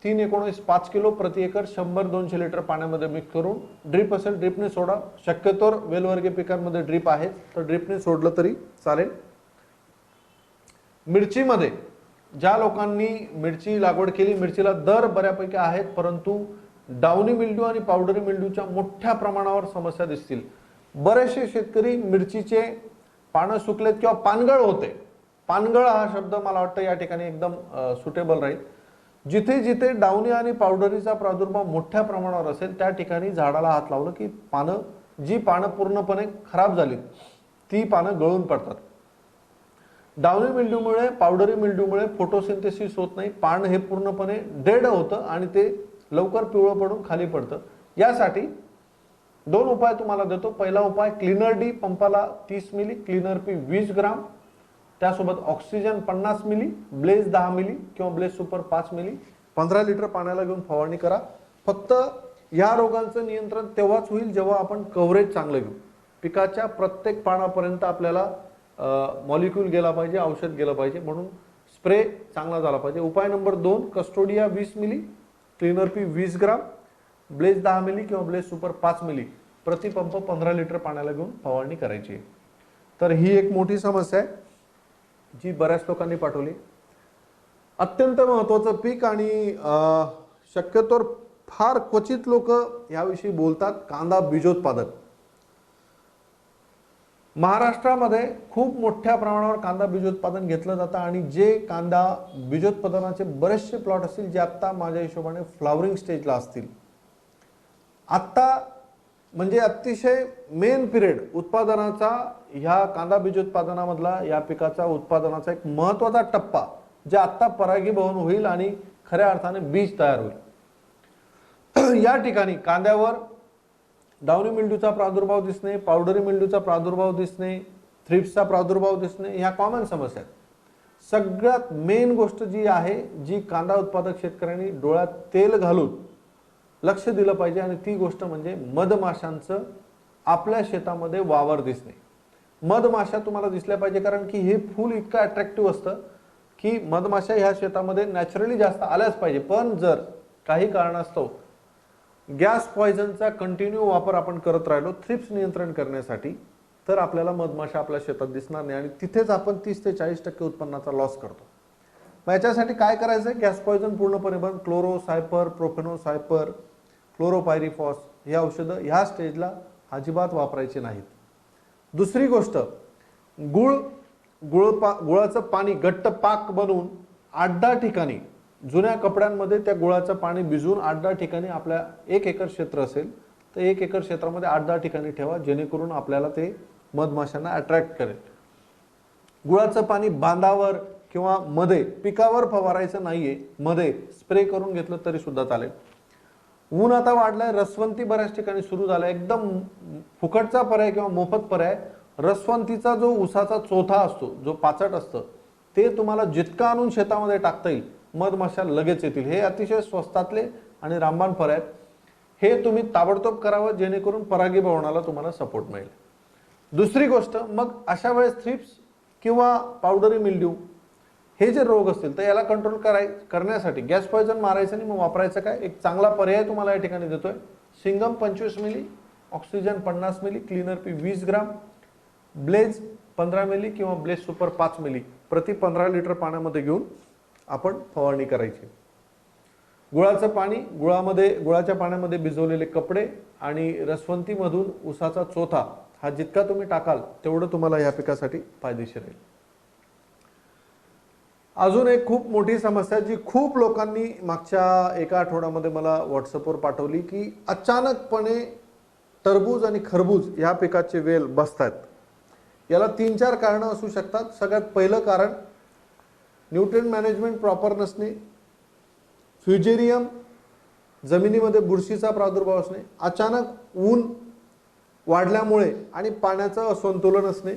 Speaker 2: 3-19 5 किलो प्रति एकर 100-200 लिटर पाण्यामध्ये मिक्स करून ड्रिप असेल ड्रिपने सोडा. शक्यतोर वेलवर्गीय पिकांमध्ये ड्रिप आहे तर ड्रिपने सोडलं तरी चालेल. मिरचीमध्ये ज्या लोकांनी मिरची लागवड केली, मिरचीला दर बऱ्यापैकी आहेत, परंतु डाउनी मिल्ड्यू आणि पावडरी मिल्ड्यूच्या मोठ्या प्रमाणावर समस्या दिसतील. बरेचसे शेतकरी मिरचीचे पानं सुकलेत किंवा पानगळ होते. पानगळ हा शब्द मला वाटतं या ठिकाणी एकदम सुटेबल राहील. जिथे जिथे डाउनी आणि पावडरीचा प्रादुर्भाव मोठ्या प्रमाणावर असेल त्या ठिकाणी झाडाला हात लावलं की जी पानं पूर्णपणे खराब झाली ती पानं गळून पडतात. डाउनी मिल्ड्यूमुळे, पावडरी मिल्ड्यूमुळे फोटोसिंथेसिस होत नाही, पान हे पूर्णपणे डेड होतं आणि ते लवकर पिवळं पडून खाली पडतं. यासाठी 2 उपाय तुम्हाला देतो. पहिला उपाय क्लीनर डी पंपाला 30 मिली, क्लीनर पी 20 ग्राम, त्यासोबत ऑक्सिजन 50 मिली, ब्लेज 10 मिली किंवा ब्लेज सुपर 5 मिली 15 लिटर पाण्याला घेऊन फवारणी करा. फक्त या रोगांचं नियंत्रण तेव्हाच होईल जेव्हा आपण कव्हरेज चांगलं घेऊ. पिकाच्या प्रत्येक पानापर्यंत आपल्याला मॉलिक्यूल गेला पाहिजे, औषध गेलं पाहिजे, म्हणून स्प्रे चांगला झाला पाहिजे. उपाय नंबर 2 कस्टोडिया 20 मिली, cleaner P 20 gram, Blaze 10 milli किंवा ब्लेज सुपर 5 मिली प्रति पंप 15 लिटर पाण्याला घेऊन फवारणी करायची. तर ही एक मोठी समस्या आहे जी बऱ्याच लोकांनी पाठवली. अत्यंत महत्त्वाचं पीक आणि शक्यतोर फार क्वचित लोक याविषयी बोलतात, कांदा बीजोत्पादन. महाराष्ट्रामध्ये खूप मोठ्या प्रमाणावर कांदा बीजोत्पादन घेतलं जातं आणि जे कांदा बीजोत्पादनाचे बरेचसे प्लॉट असतील जे आत्ता माझ्या हिशोबाने फ्लावरिंग स्टेजला असतील, आत्ता म्हणजे अतिशय मेन पिरियड उत्पादनाचा, ह्या कांदा बीजोत्पादनामधला या पिकाचा उत्पादनाचा एक महत्त्वाचा टप्पा जे आत्ता परागीभवन होईल आणि खऱ्या अर्थाने बीज तयार होईल. या ठिकाणी कांद्यावर डाउनी मिल्ड्यूचा प्रादुर्भाव दिसणे, पावडरी मिल्ड्यूचा प्रादुर्भाव दिसणे, थ्रिप्सचा प्रादुर्भाव दिसणे ह्या कॉमन समस्या आहेत. सगळ्यात मेन गोष्ट जी आहे, जी कांदा उत्पादक शेतकऱ्यांनी डोळ्यात तेल घालून लक्ष दिलं पाहिजे आणि ती गोष्ट म्हणजे मधमाशांचं आपल्या शेतामध्ये वावर दिसणे. मधमाशा तुम्हाला दिसल्या पाहिजे, कारण की हे फूल इतकं अट्रॅक्टिव्ह असतं की मधमाशा ह्या शेतामध्ये नॅचरली जास्त आल्याच पाहिजे. पण जर काही कारणास्तव गॅस पॉइझनचा कंटिन्यू वापर आपण करत राहिलो थ्रिप्स नियंत्रण करण्यासाठी, तर आपल्याला मधमाशा आपल्या शेतात दिसणार नाही आणि तिथेच आपण 30 ते 40% उत्पन्नाचा लॉस करतो. मग याच्यासाठी काय करायचं आहे? गॅस पॉयझन पूर्णपणे बंद. क्लोरोसायपर, प्रोफेनोसायपर, क्लोरोपायरिफॉस ही औषधं ह्या स्टेजला अजिबात वापरायची नाहीत. दुसरी गोष्ट, गुळाचं पाणी घट्ट पाक बनवून 8-10 ठिकाणी जुन्या कपड्यांमध्ये त्या गुळाचं पाणी भिजवून 8-10 ठिकाणी आपल्या 1 एकर क्षेत्र असेल तर 1 एकर क्षेत्रामध्ये 8-10 ठिकाणी ठेवा, जेणेकरून आपल्याला ते मधमाशांना अट्रॅक्ट करेल. गुळाचं पाणी बांधावर किंवा मध्ये पिकावर फवारायचं नाहीये, मध्ये स्प्रे करून घेतलं तरी सुद्धा चालेल. ऊन आता वाढलाय, रसवंती बऱ्याच ठिकाणी सुरू झालाय. एकदम फुकटचा पर्याय किंवा मोफत पर्याय रसवंतीचा जो उसाचा चोथा असतो, जो पाचट असतं, ते तुम्हाला जितका आणून शेतामध्ये टाकता येईल मधमाशा लगेच येतील. हे अतिशय स्वस्तातले आणि रामबाण पर्याय. हे तुम्ही ताबडतोब करावं, जेणेकरून परागीभवनाला तुम्हाला सपोर्ट मिळेल. दुसरी गोष्ट, मग अशा वेळेस थ्रिप्स किंवा पावडरी मिल्ड्यू हे जे रोग असतील तर याला कंट्रोल करण्यासाठी गॅस पॉयझन मारायचं नाही. मग वापरायचं काय? एक चांगला पर्याय तुम्हाला या ठिकाणी देतोय. सिंगम 25 मिली, ऑक्सिजन 50 मिली, क्लीनर पी 20 ग्राम, ब्लेज 15 मिली किंवा ब्लेज सुपर 5 मिली प्रति 15 लिटर पाण्यामध्ये घेऊन आपण फवारणी करायची. गुळाचं पाणी, गुळाच्या पाण्यामध्ये भिजवलेले कपडे आणि रसवंतीमधून उसाचा चोथा हा जितका तुम्ही टाकाल तेवढं तुम्हाला या पिकासाठी फायदेशीर आहे. अजून एक खूप मोठी समस्या जी खूप लोकांनी मागच्या एका आठवड्यामध्ये मला व्हॉट्सअपवर पाठवली की अचानकपणे टरबूज आणि खरबूज या पिकाचे वेल बसतात. याला 3-4 कारणं असू शकतात. सगळ्यात पहिलं कारण न्यूट्रिएंट मॅनेजमेंट प्रॉपर नसणे, फ्युजेरियम जमिनीमध्ये बुरशीचा प्रादुर्भाव असणे, अचानक ऊन वाढल्यामुळे आणि पाण्याचं असंतुलन असणे,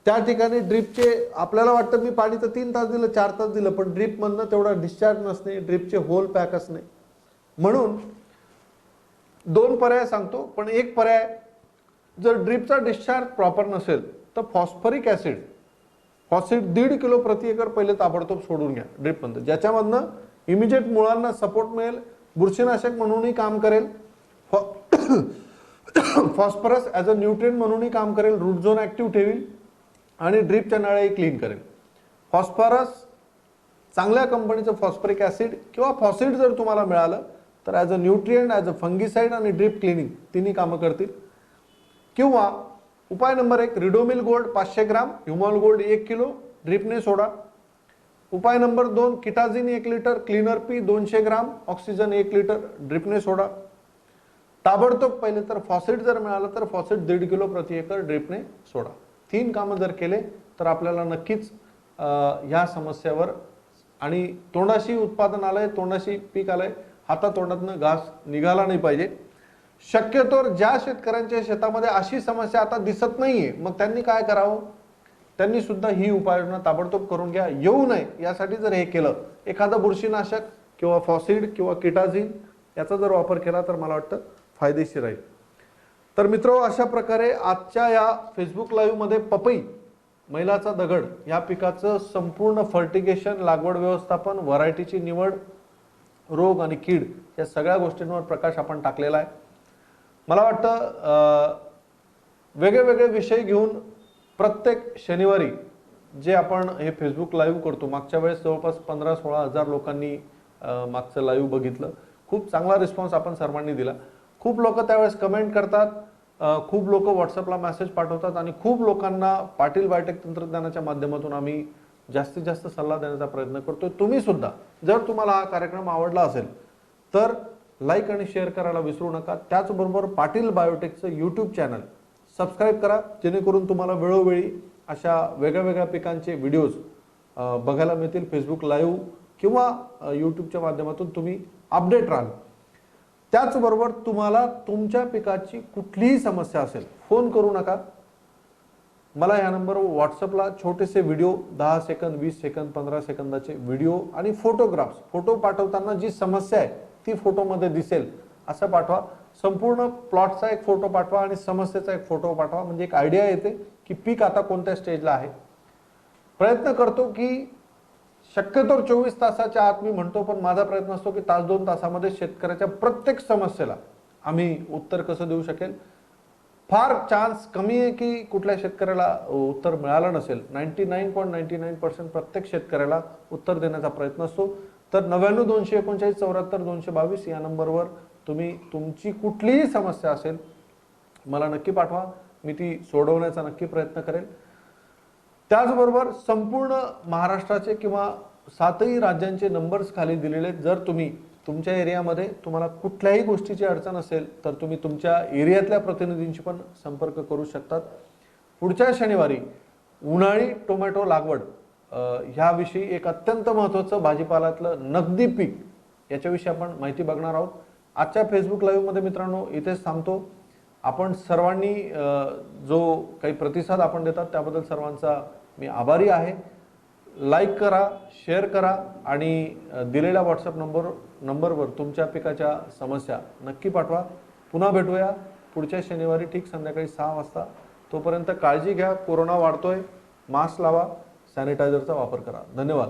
Speaker 2: त्या ठिकाणी ड्रिपचे आपल्याला वाटतं मी पाणी तर 3 तास दिलं 4 तास दिलं पण ड्रिपमधनं तेवढा डिस्चार्ज नसणे, ड्रिपचे होल पॅक असणे. म्हणून 2 पर्याय सांगतो, पण एक पर्याय जर ड्रिपचा डिस्चार्ज प्रॉपर नसेल तर फॉस्फरिक ॲसिड 1.5 किलो प्रति एकर पहिले ताबडतोब सोडून घ्या ड्रिपमध्ये, ज्याच्यामधनं इमिजिएट मुळांना सपोर्ट मिळेल, बुरशीनाशक म्हणूनही काम करेल, फॉस्फरस ॲज अ न्यूट्रिएंट म्हणूनही काम करेल, रूट झोन ॲक्टिव्ह ठेवील आणि ड्रिपच्या नळ्याही क्लीन करेल. फॉस्फरस चांगल्या कंपनीचं फॉस्फरिक ॲसिड किंवा फॉसिड जर तुम्हाला मिळालं तर as a nutrient, as a fungicide आणि ड्रिप क्लिनिंग तिन्ही कामं करतील. किंवा उपाय नंबर 1, रिडोमिल गोल्ड 500 ग्राम, ह्युमॉल गोल्ड 1 किलो ड्रिपने सोडा. उपाय नंबर 2, किटाझिन 1 लिटर, क्लीनर पी 200 ग्राम, ऑक्सिजन 1 लिटर ड्रिपने सोडा. ताबडतोब पहिले तर फॉसिड जर मिळालं तर फॉसिड 1.5 किलो प्रति एकर ड्रिपने सोडा. 3 कामं जर केले तर आपल्याला नक्कीच ह्या समस्येवर, आणि तोंडाशी उत्पादन आलंय, तोंडाशी पीक आलंय, हातातोंडातनं घास निघाला नाही पाहिजे. शक्यतोवर ज्या शेतकऱ्यांच्या शेतामध्ये अशी समस्या आता दिसत नाहीये मग त्यांनी काय करावं? त्यांनी सुद्धा ही उपाययोजना ताबडतोब करून घ्या. येऊ नये यासाठी जर हे केलं, एखादं बुरशीनाशक किंवा फॉसिड किंवा किटाझिन याचा जर वापर केला तर मला वाटतं फायदेशीर राहील. तर मित्रो, अशा प्रकारे आजच्या या फेसबुक लाईव्ह मध्ये पपई, मैलाचा दगड या पिकाचं संपूर्ण फर्टिगेशन, लागवड व्यवस्थापन, व्हरायटीची निवड, रोग आणि कीड या सगळ्या गोष्टींवर प्रकाश आपण टाकलेला आहे. मला वाटतं वेगळे वेगळे विषय घेऊन प्रत्येक शनिवारी जे आपण हे फेसबुक लाईव्ह करतो, मागच्या वेळेस जवळपास 15-16 हजार लोकांनी मागचं लाईव्ह बघितलं. खूप चांगला रिस्पॉन्स आपण सर्वांनी दिला. खूप लोक त्यावेळेस कमेंट करतात, खूप लोक व्हॉट्सअपला मेसेज पाठवतात आणि खूप लोकांना पाटील बायोटेक तंत्रज्ञानाच्या माध्यमातून आम्ही जास्तीत जास्त सल्ला देण्याचा प्रयत्न करतो. तुम्ही सुद्धा जर तुम्हाला हा कार्यक्रम आवडला असेल तर लाईक आणि शेअर करायला विसरू नका. त्याचबरोबर पाटील बायोटेकचं यूट्यूब चॅनल सबस्क्राईब करा, जेणेकरून तुम्हाला वेळोवेळी अशा वेगळ्या वेगळ्या पिकांचे व्हिडिओज बघायला मिळतील. फेसबुक लाईव्ह किंवा यूट्यूबच्या माध्यमातून तुम्ही अपडेट राहाल. त्याचबरोबर तुम्हाला तुमच्या पिकाची कुठलीही समस्या असेल फोन करू नका. मला या नंबरवर व्हॉट्सअपला छोटेसे व्हिडिओ 10 सेकंद, 20 सेकंद, 15 सेकंदाचे व्हिडिओ आणि फोटोग्राफ्स, फोटो पाठवताना जी समस्या आहे ती फोटोमध्ये दिसेल असं पाठवा. संपूर्ण प्लॉटचा एक फोटो पाठवा आणि समस्येचा एक फोटो पाठवा, म्हणजे एक आयडिया येते की पीक आता कोणत्या स्टेजला आहे. प्रयत्न करतो की शक्यतो 24 तासाच्या आत मी म्हणतो, पण माझा प्रयत्न असतो की 1-2 तासामध्ये शेतकऱ्याच्या प्रत्येक समस्येला आम्ही उत्तर कसं देऊ शकेल फार चान्स कमी आहे की कुठल्या शेतकऱ्याला उत्तर मिळालं नसेल. 99.99% प्रत्येक शेतकऱ्याला उत्तर देण्याचा प्रयत्न असतो. तर 99-239-74-222 या नंबरवर तुम्ही तुमची कुठलीही समस्या असेल मला नक्की पाठवा, मी ती सोडवण्याचा नक्की प्रयत्न करेन. त्याचबरोबर संपूर्ण महाराष्ट्राचे किंवा 7ही राज्यांचे नंबर्स खाली दिलेले आहेत. जर तुम्ही तुमच्या एरियामध्ये तुम्हाला कुठल्याही गोष्टीची अडचण असेल तर तुम्ही तुमच्या एरियातल्या प्रतिनिधींशी पण संपर्क करू शकतात. पुढच्या शनिवारी उन्हाळी टोमॅटो लागवड ह्याविषयी एक अत्यंत महत्त्वाचं भाजीपाल्यातलं नगदी पीक याच्याविषयी आपण माहिती बघणार आहोत. आजच्या फेसबुक लाईव्हमध्ये मित्रांनो इथेच थांबतो. आपण सर्वांनी जो काही प्रतिसाद आपण देतात त्याबद्दल सर्वांचा मी आभारी आहे. लाईक करा, शेअर करा आणि दिलेल्या व्हॉट्सअप नंबरवर तुमच्या पिकाच्या समस्या नक्की पाठवा. पुन्हा भेटूया पुढच्या शनिवारी ठीक संध्याकाळी 6 वाजता. तोपर्यंत काळजी घ्या. कोरोना वाढतोय. मास्क लावा, सॅनिटायझरचा वापर करा. धन्यवाद.